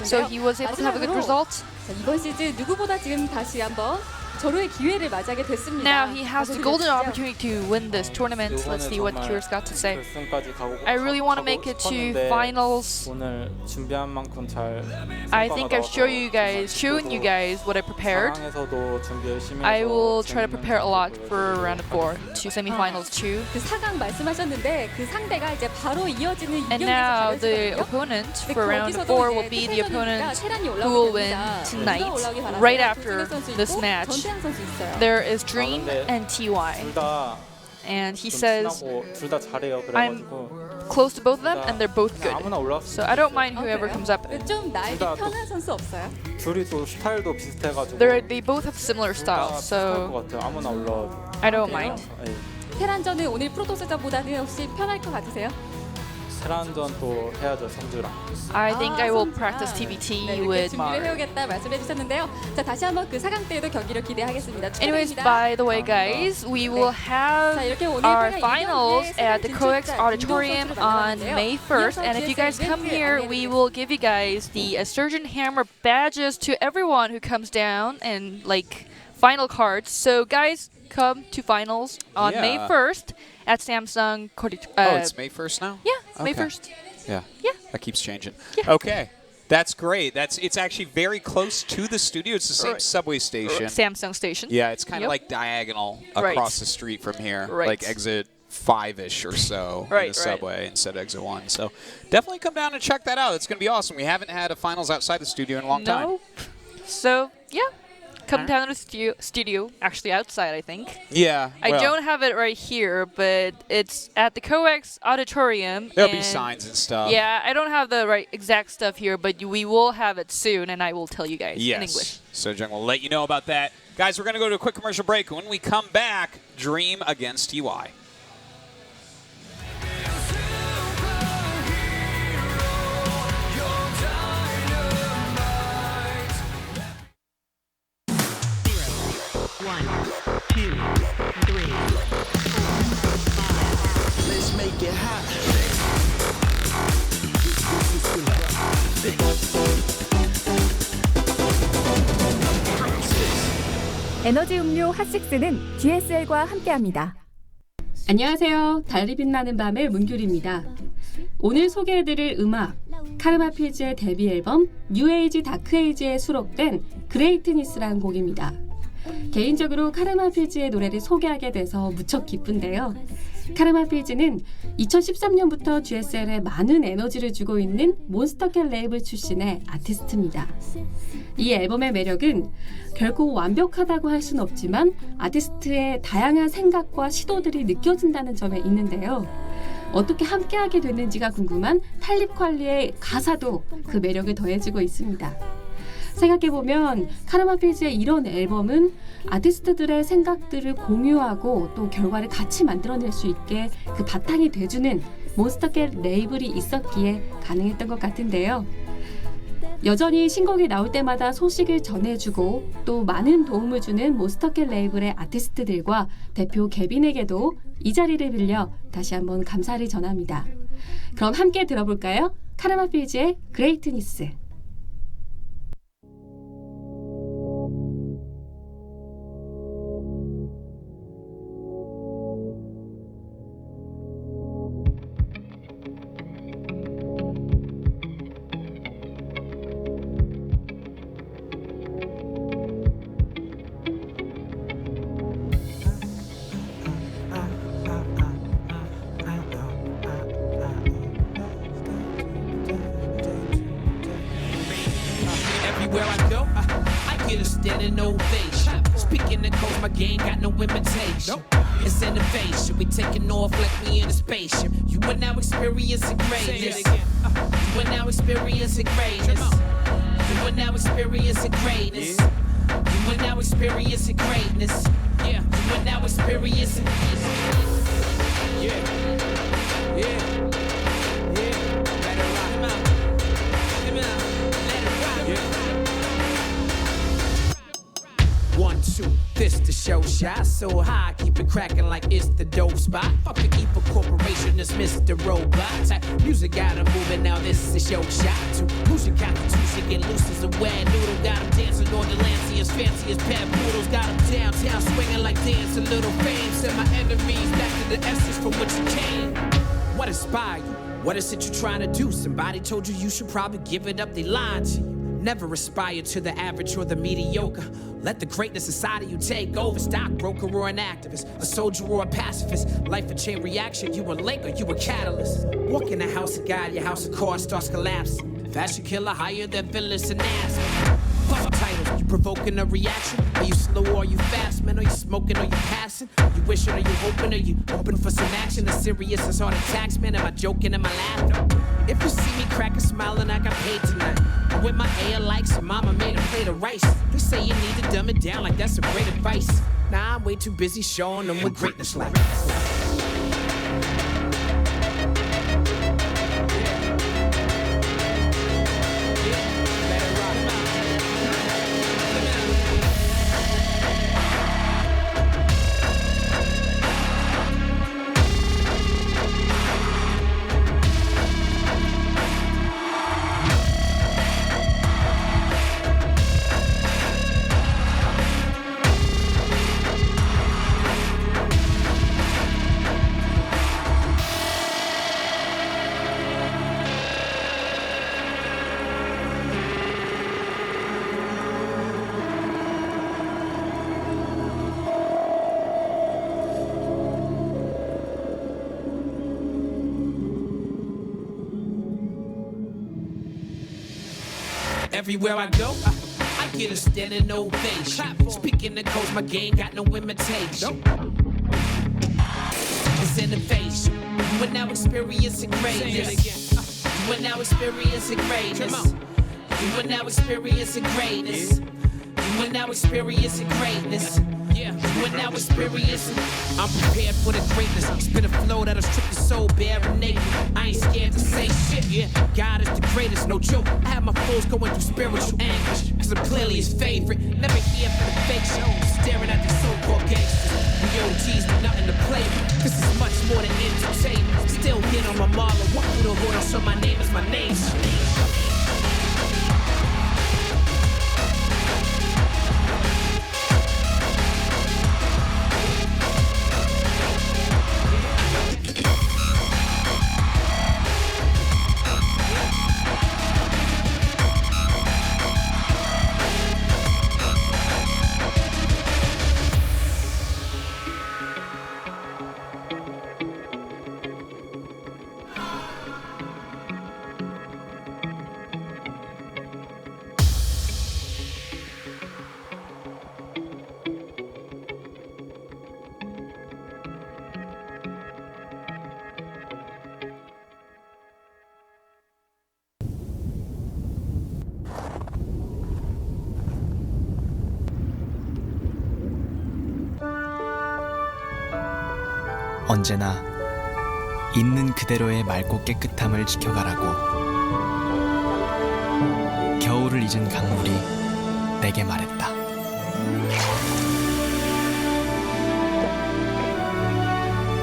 so he was able to have a good result. 이번 시즌 누구보다 지금 다시 한번 절호의 기회를 맞이하게 됐습니다. Now he has the golden opportunity to win this tournament. Let's see what Kyr's got to say. I really want to make it to finals. 오늘 준비한 만큼 잘. I think I've shown you guys what I prepared. I will try to prepare a lot for round of 4 to semifinals 2. 그 4강 말씀하셨는데 그 상대가 이제 바로 이어지는 And now the opponent for round 4 will be the opponent who will win tonight, right after this match. There is Dream and TY. And he says, I'm close to both of them and they're both good. So I don't mind whoever comes up. 좀 나에게 편한 선수 없어요? They both have similar styles, so I don't mind. 테란전은 오늘 프로토스전보다는 혹시 편할 것 같으세요? 테란전 또 해야죠, 성주랑. I think I will practice TBT with Mar. 준비를 해오겠다 말씀해 주셨는데요. 자, 다시 한번 그 4강 때에도 경기를 기대하겠습니다. Anyways, by the way, guys, we will have our finals at the CodeS Auditorium on May 1st. And if you guys come here, we will give you guys the Surgeon Hammer badges to everyone who comes down and final cards. So, guys, come to finals on May 1st. At Samsung. It's May 1st now? Yeah, May 1st. Yeah. Yeah. That keeps changing. Yeah. Okay. That's great. It's actually very close to the studio. It's the same subway station. Samsung station. Yeah, it's kind of like diagonal across the street from here. Like exit 5-ish or so in the subway instead of exit 1. So definitely come down and check that out. It's going to be awesome. We haven't had a finals outside the studio in a long time. So, yeah. come down to the studio, actually outside, I think. Yeah. I well, don't have it right here, but it's at the CodeS Auditorium. There'll be signs and stuff. Yeah, I don't have the right exact stuff here, but we will have it soon, and I will tell you guys in English. So Jung will let you know about that. Guys, we're going to go to a quick commercial break. When we come back, Dream against UI. One, two, three, 4, 5. Let's make it hot. 에너지 음료 핫식스는 GSL과 함께합니다. 안녕하세요. 달이 빛나는 밤의 문규리입니다. 오늘 소개해드릴 음악, 카르마필즈의 데뷔 앨범 뉴에이지 다크에이지에 수록된 그레이트니스라는 곡입니다. 개인적으로 카르마필즈의 노래를 소개하게 돼서 무척 기쁜데요. 카르마필즈는 2013년부터 GSL에 많은 에너지를 주고 있는 몬스터캣 레이블 출신의 아티스트입니다. 이 앨범의 매력은 결코 완벽하다고 할 수는 없지만 아티스트의 다양한 생각과 시도들이 느껴진다는 점에 있는데요. 어떻게 함께하게 됐는지가 궁금한 탈립 퀄리의 가사도 그 매력을 더해주고 있습니다. 생각해보면 카르마필즈의 이런 앨범은 아티스트들의 생각들을 공유하고 또 결과를 같이 만들어낼 수 있게 그 바탕이 돼주는 몬스터캣 레이블이 있었기에 가능했던 것 같은데요. 여전히 신곡이 나올 때마다 소식을 전해주고 또 많은 도움을 주는 몬스터캣 레이블의 아티스트들과 대표 개빈에게도 이 자리를 빌려 다시 한번 감사를 전합니다. 그럼 함께 들어볼까요? 카르마필즈의 그레이트니스. Everywhere I go, I get a standing ovation. Speaking of codes, my game got no imitation. It's innovation, we taking off like we in a spaceship. You are now experiencing greatness. You are now experiencing greatness. You are now experiencing greatness. You are now experiencing greatness. Yeah, you are now experiencing. Yeah, yeah, yeah. Let it rock. Come out. Come out. Let it rock. Yeah. 1, 2, this the show shot. So high, keep it cracking like it's the dope spot. Fuck the evil corporation, it's Mr. Robot. Type music got him moving, now this is a show shot. Two, music constitution, get loose as a wet noodle. Got him dancing on the Lancey as fancy as pet poodles. Got him downtown swinging like dance, a little fame. Send my enemies back to the essence from which you came. What inspired you? What is it you trying to do? Somebody told you you should probably give it up, they lied to you. Never aspire to the average or the mediocre. Let the greatness inside of you take over. Stockbroker or an activist, a soldier or a pacifist. Life a chain reaction, you a link or you a catalyst. Walk in the house of God, your house of cards starts collapsing. Fashion killer higher than villains and ass. Fuck titles, you provoking a reaction? Are you slow or are you fast, man? Are you smoking or you passing? You wishing or you hoping or you open for some action? As serious as heart attacks, man? Am I joking? Am I laughing? If you see me crack a smile and I got paid tonight, I'm with my air like some mama made a plate of rice. They say you need to dumb it down like that's a great advice. Nah, I'm way too busy showing them what greatness like. Everywhere I go, I get a standing ovation. Speaking of codes, my game got no imitation. It's innovation. You are now experiencing greatness. You are now experiencing greatness. You are now experiencing greatness. You are now experiencing greatness. You are now experiencing. I'm prepared for the greatness. Spit a flow that'll strip your soul bare and naked. I ain't scared to say shit. Yeah, God is the greatest, no joke. I have my foes going through spiritual anguish, cause I'm clearly his favorite. Never here for the fake show. Staring at these so-called gangsters. We OGs with nothing to play with. This is much more than entertainment. Still hit on my Marlon. Walk through the hood, I'll show my name is my name. 언제나 있는 그대로의 맑고 깨끗함을 지켜가라고. 겨울을 잊은 강물이 내게 말했다.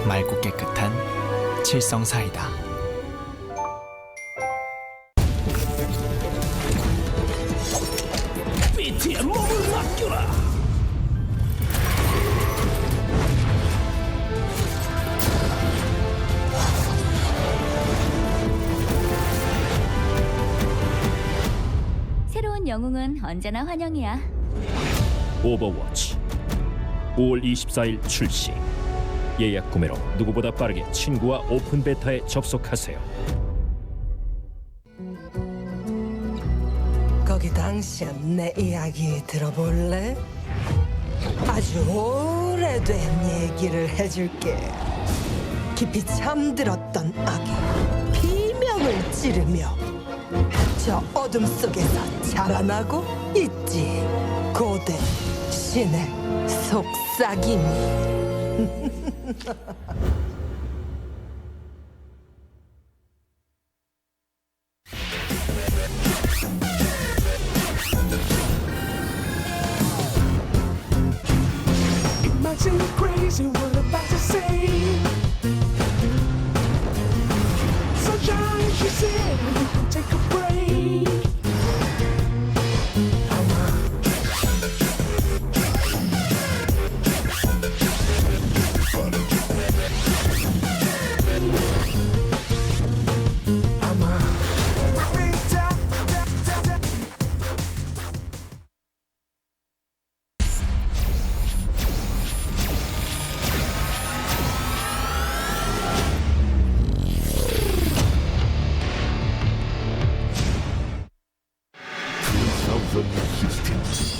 맑고 깨끗한 칠성사이다. BT의 몸을 맡겨라. 새로운 영웅은 언제나 환영이야. 오버워치 5월 24일 출시. 예약 구매로 누구보다 빠르게 친구와 오픈 베타에 접속하세요. 거기 당신 내 이야기 들어볼래? 아주 오래된 얘기를 해줄게. 깊이 잠들었던 아기 비명을 지르며 저 어둠 속에서 자라나고 있지. 고대 신의 속삭임이. It might seem crazy what I'm about to say. Sunshine, she said, we can take a break.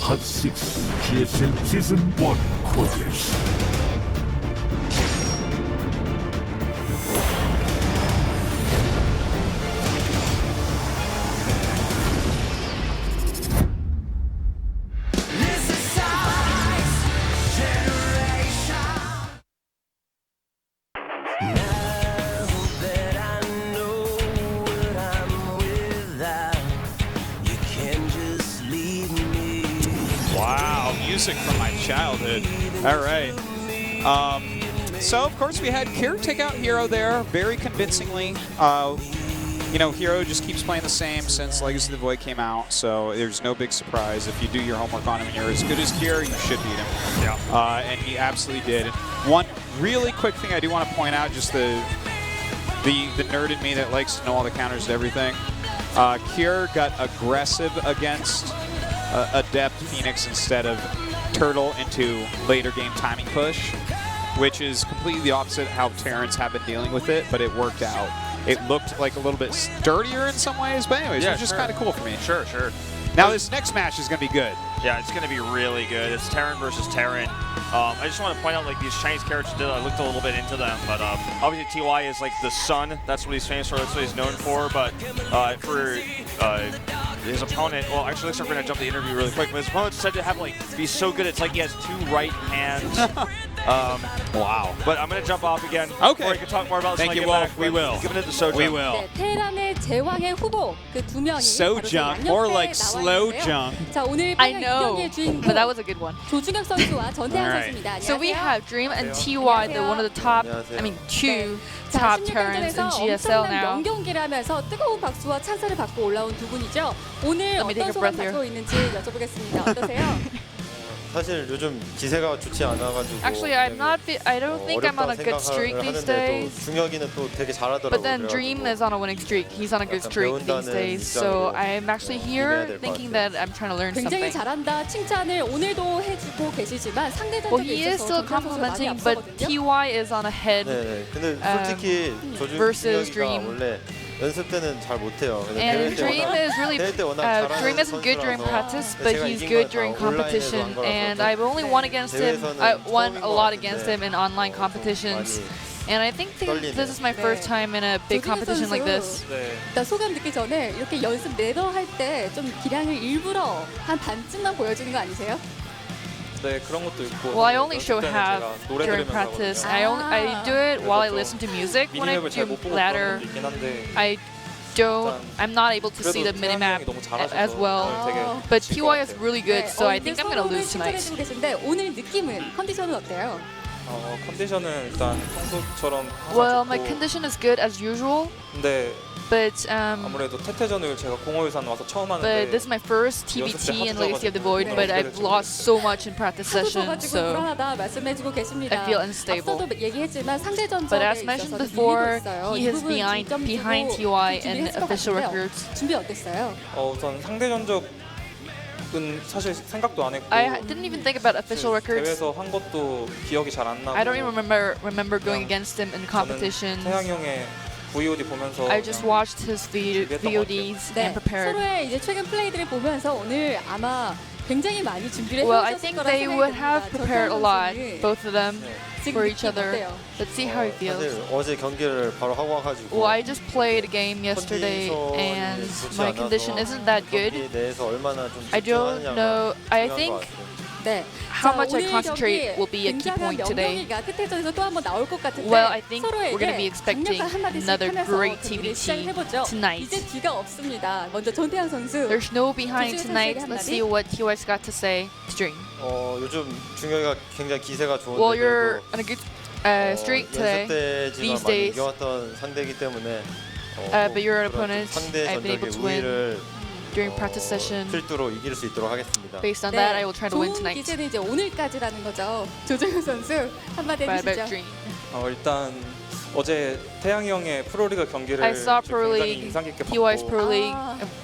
Hot 6 GSL Season 1 CodeS. Music from my childhood. All right. So, of course, we had Kier take out Hero there very convincingly. You know, Hero just keeps playing the same since Legacy of the Void came out, so there's no big surprise. If you do your homework on him and you're as good as Kier, you should beat him. Yeah. And he absolutely did. And one really quick thing I do want to point out, just the nerd in me that likes to know all the counters to everything. Kier got aggressive against Adept Phoenix instead of Turtle into later game timing push, which is completely the opposite of how Terrans have been dealing with it, but it worked out. It looked like a little bit dirtier in some ways, but anyways, it was just kind of cool for me. Sure. Now this next match is going to be good. Yeah, it's going to be really good. It's Terran versus Terran. I just want to point out, like, these Chinese characters did. I looked a little bit into them, but obviously TY is like the sun. That's what he's famous for. That's what he's known for. But for his opponent, well, actually, we're going to jump the interview really quick. But his opponent said to have like be so good, it's like he has 2 right hands. Wow. But I'm going to jump off again. Okay. Before I can talk more about this. Thank you, Wolf. We will. Giving it to Sojung. We will. 네, 테헤란의 제왕의 후보 그 2명이 Sojung, more like slow junk. 자, 오늘 I 방역 know, 이경의 주인공 but that was a good one. 조중혁 선수와 전태양 Alright. 선수입니다. So we 안녕하세요. have Dream and TY, the one of the top, I mean, 2 top Terrans in GSL 엄청난 now. 명경기를 하면서 뜨거운 박수와 찬사를 받고 올라온 두 분이죠. 오늘 Let me take 어떤 a 소감 breath here. 갖고 있는지 여쭤보겠습니다. 어떠세요? 사실 요즘 기세가 좋지 않아가지고. Actually, I don't think I'm on a good streak these days. 중혁이는 또 되게 잘하더라고요. But then Dream is on a winning streak. He's on a good streak these days. So I'm actually here thinking that I'm trying to learn 굉장히 something. 잘한다 칭찬을 오늘도 해주고 계시지만 Well, 상대전적에 he is 있어서 still 조중혁 선수 많이 complimenting, but 앞서거든요. TY is on ahead. 네, 근데 솔직히 versus 조중혁이가 Dream. 원래 연습 때는 잘 못해요. And Dream is really, Dream isn't good during practice, but he's good during competition. And I've only won against him, I won a lot against him in online competitions. And I think this is my first time in a big competition like this. 일단 소감 듣기 전에 이렇게 연습 내러 할 때 좀 기량을 일부러 한 반쯤만 보여주는 거 아니세요? 네, 그런 것도 있고. Well, I only show half 노래 during 들으면서 practice. 하거든요. I do it while I listen to music. When I 미니맵을 잘 do 못 보고 ladder, 그런 게 있긴 한데. I'm not able to see the minimap as well. But TY is really good, so I think I'm going to lose tonight. 칭찬해주고 계신데 오늘 느낌은 컨디션은 어때요? 컨디션은 일단 평소처럼 Well, my condition is good as usual. 근데 But 아무래도 태태전을 제가 공허유산 와서 처음 but 하는데 this is my first TBT in Legacy of the Void, but I've lost so much in practice sessions, so 불안하다 말씀해주고 계십니다. I feel unstable. 앞서도 얘기했지만 상대 But 전적에 as mentioned 있어서 before, 밀리고 있어요. he is behind TY in official records. 준비 어땠어요? 우선 상대 전적은 사실 생각도 안 했고 I didn't even think about official records. 대회에서 한 것도 기억이 잘 안 나고 I don't even remember going against him in competitions. 태양 형의 VOD 보면서 I just watched his VODs and prepared. 서로의 이제 최근 플레이들을 보면서 오늘 아마 굉장히 많이 준비를 Well, I 해오셨을 think 거라 they 생각이 would 듭니다. have prepared a lot, both of them, 지금 for each 느낌 other. 어때요? Let's see how he feels. 사실 어제 경기를 바로 하고 와가지고. Well, I just played a game yesterday, and my condition isn't that good. 경기 내에서 얼마나 좀 I don't know. I think how much I concentrate will be a key point today. 끝에전에서 또 한번 나올 것 같은데 Well, I think we're going to 서로에게 be expecting 강력한 한마디씩 another 하면서 great 경기를 TBT 시작해보죠. tonight. 이제 뒤가 없습니다. 먼저 전태양 선수. There's no behind 조중혁 tonight. 선수에게 Let's 한마디. see what TY's got to say to Dream. 요즘 중혁이가 굉장히 기세가 좋은데. Well, you're on a good streak today. 연습 때지만 These 많이 days. 이겨왔던 상대이기 때문에. But your opponent, 상대 I've been able 전적의 to win 우위를 during practice session. 필두로 이길 수 있도록 하겠습니다. Based on that, I will try to win 좋은 tonight. 기세는 이제 오늘까지라는 거죠. 조중혁 선수 한마디 Bye, bye, 해주시죠. Dream. 일단 어제 태양이 형의 프로리그 경기를 I saw Pro 굉장히 League, 인상 깊게 TY's 봤고 Pro League.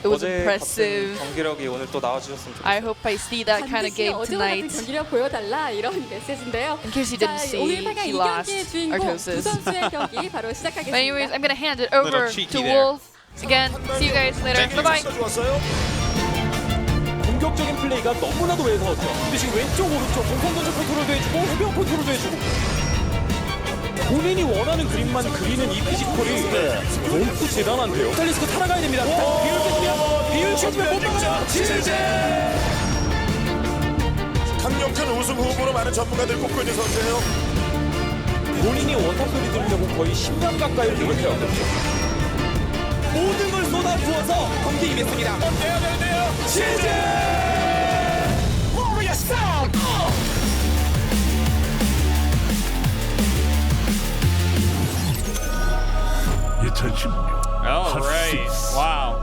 It was 어제 impressive. 같은 경기력이 오늘 또 나와주셨으면 좋겠어요. I hope I see that kind of 반드시 game 어제와 같은 tonight. 경기력 보여달라 이런 메시지인데요. In case you 자, didn't see, 오늘 8강 he 2경기의 lost 주인공 두 Artosis. 선수의 경기 바로 But 시작하겠습니다. anyways, I'm gonna hand it over cheeky to there. Wolf. Again, see you guys later. Bye bye. 공격적인 플레이가 너무나도 매서웠죠. 근데 지금 왼쪽 오른쪽 공선 전적 컨트롤도 해주고 후변 컨트롤도 해주고 본인이 원하는 그림만 그리는 이 피지컬이 너무 대단한데요. 스타일리스트 살아가야 됩니다. 비율 켜지면 못 막아요. 강력한 우승 후보로 많은 전문가들 꼽고 있는 선수예요. 본인이 원탑 소리 들으려고 거의 10년 가까이를 노력해요. 모든 걸 쏟아부어서 경기 이겼습니다. 돼요. 시즌! 워리어 사운드! 2016. All right. Wow.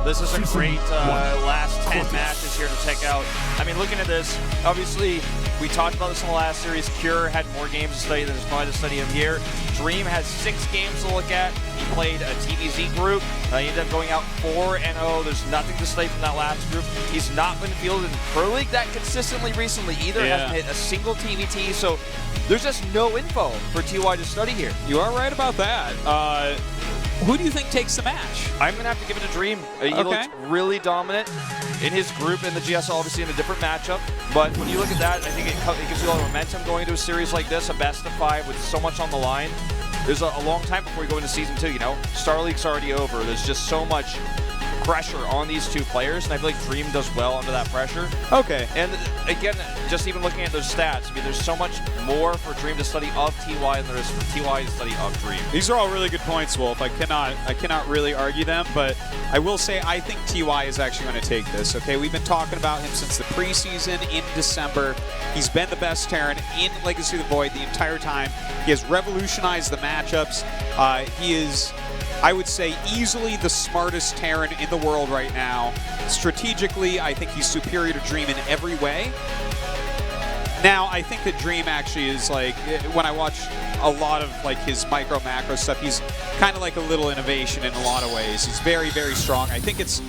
This is a great last 10 matches here to check out. I mean, looking at this, obviously, we talked about this in the last series. Cure had more games to study than his probably to study him here. Dream has 6 games to look at. He played a TVZ group. He ended up going out 4-0. There's nothing to study from that last group. He's not been fielded in Pro League that consistently recently either. Hasn't hit a single TVT. So there's just no info for TY to study here. You are right about that. Who do you think takes the match? I'm going to have to give it to Dream. He looked really dominant in his group in the GSL, obviously in a different matchup. But when you look at that, I think it gives you a lot of momentum going into a series like this, a best of 5 with so much on the line. There's a long time before we go into Season 2, you know? Star League's already over. There's just so much pressure on these two players, and I feel like Dream does well under that pressure. Okay. And again, just even looking at those stats, I mean, there's so much more for Dream to study of TY than there is for TY to study of Dream. These are all really good points, Wolf. I cannot really argue them, but I will say I think TY is actually going to take this. Okay, we've been talking about him since the preseason in December. He's been the best Terran in Legacy of the Void the entire time. He has revolutionized the matchups. He is, I would say, easily the smartest Terran in the world right now. Strategically, I think he's superior to Dream in every way. Now, I think that Dream actually is like, when I watch a lot of like his micro macro stuff, he's kind of like a little innovation in a lot of ways. He's very, very strong. I think it's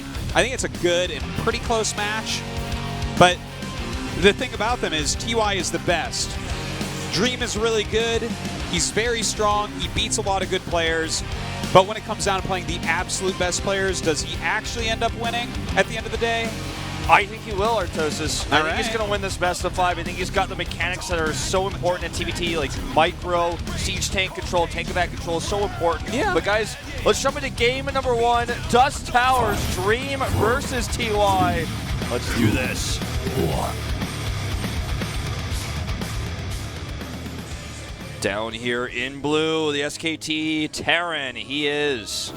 a good and pretty close match. But the thing about them is TY is the best. Dream is really good. He's very strong. He beats a lot of good players. But when it comes down to playing the absolute best players, does he actually end up winning at the end of the day? I think he will, Artosis. I think he's going to win this best of 5. I think he's got the mechanics that are so important in TVT, like micro, siege tank control, tank combat control is so important. Yeah. But guys, let's jump into game number 1. Dust Towers, Dream versus TY. Let's do this. Down here in blue, the SKT Terran, he is.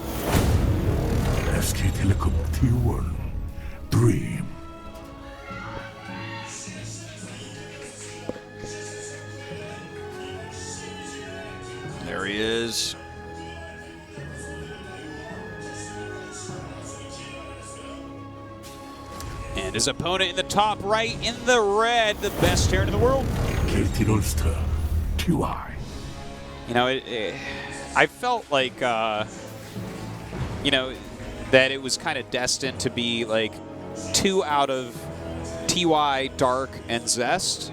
SK Telecom T1, Dream. There he is. And his opponent in the top right in the red, the best Terran in the world. KT Rolster, TY. You know, I felt like, you know, that it was kind of destined to be like 2 out of TY, Dark, and Zest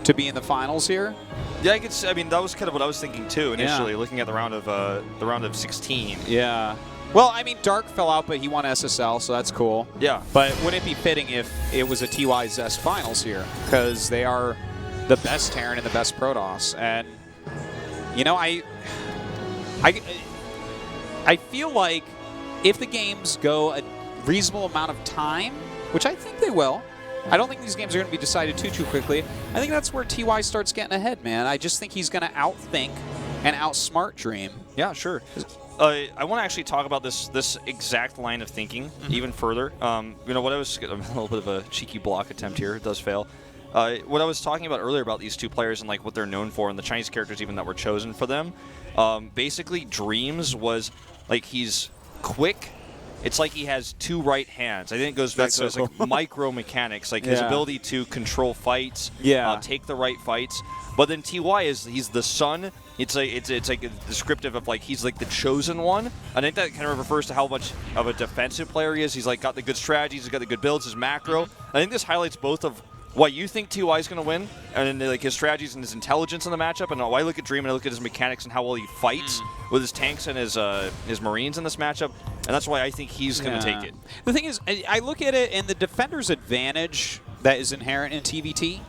to be in the finals here. Yeah, I mean, that was kind of what I was thinking too initially, looking at the round of 16. Yeah. Well, I mean, Dark fell out, but he won SSL, so that's cool. Yeah. But wouldn't it be fitting if it was a TY Zest finals here? Because they are the best Terran and the best Protoss. And, you know, I feel like if the games go a reasonable amount of time, which I think they will, I don't think these games are going to be decided too quickly. I think that's where TY starts getting ahead, man. I just think he's going to outthink and outsmart Dream. Yeah, sure. I want to actually talk about this exact line of thinking even further. You know, what I was a little bit of a cheeky block attempt here. It does fail. What I was talking about earlier about these two players and like what they're known for and the Chinese characters even that were chosen for them. Basically, Dreams was like he's quick. It's like he has 2 right hands. I think it goes back to his like micro mechanics, like his ability to control fights, take the right fights. But then TY he's the sun. It's like a descriptive of like he's like the chosen one. I think that kind of refers to how much of a defensive player he is. He's like got the good strategies, he's got the good builds, his macro. I think this highlights both of why you think TY is going to win, and like his strategies and his intelligence in the matchup, and why I look at Dream and I look at his mechanics and how well he fights with his tanks and his Marines in this matchup, and that's why I think he's going to take it. The thing is, I look at it, and the defender's advantage that is inherent in TVT,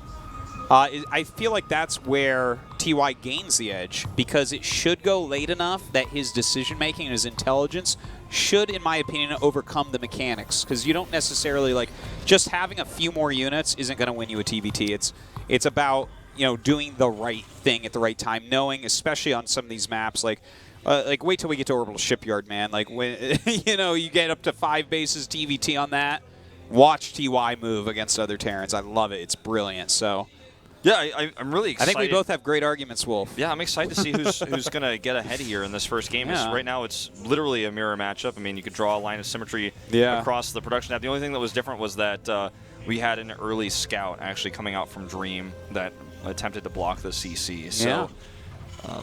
I feel like that's where TY gains the edge, because it should go late enough that his decision-making and his intelligence should, in my opinion, overcome the mechanics. Because you don't necessarily, like, just having a few more units isn't going to win you a TVT. It's about, you know, doing the right thing at the right time, knowing, especially on some of these maps, like wait till we get to Orbital Shipyard, man. Like, when, you know, you get up to 5 bases TVT on that, watch TY move against other Terrans. I love it. It's brilliant, so... Yeah, I'm really excited. I think we both have great arguments, Wolf. Yeah, I'm excited to see who's going to get ahead here in this first game. Yeah. Right now, it's literally a mirror matchup. I mean, you could draw a line of symmetry across the production app. The only thing that was different was that we had an early scout actually coming out from Dream that attempted to block the CC. So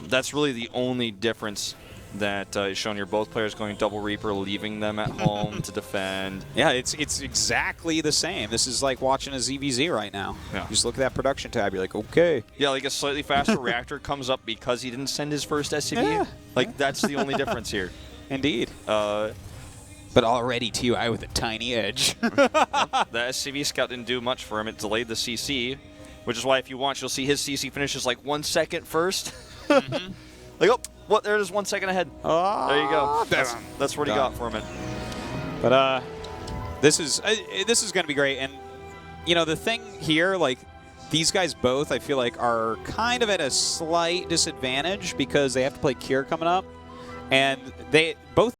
that's really the only difference that is shown here. Both players going double Reaper, leaving them at home to defend. Yeah, it's exactly the same. This is like watching a ZVZ right now. Yeah. You just look at that production tab, you're like, okay. Yeah, like a slightly faster reactor comes up because he didn't send his first SCV. Yeah. Like, that's the only difference here. Indeed. But already TUI with a tiny edge. The SCV scout didn't do much for him. It delayed the CC, which is why if you watch, you'll see his CC finishes like 1 second first. Like, oh, what? There it is, 1 second ahead. There you go. That's what he got for him. But this is going to be great. And, you know, the thing here, like, these guys both, I feel like, are kind of at a slight disadvantage because they have to play Cure coming up. And both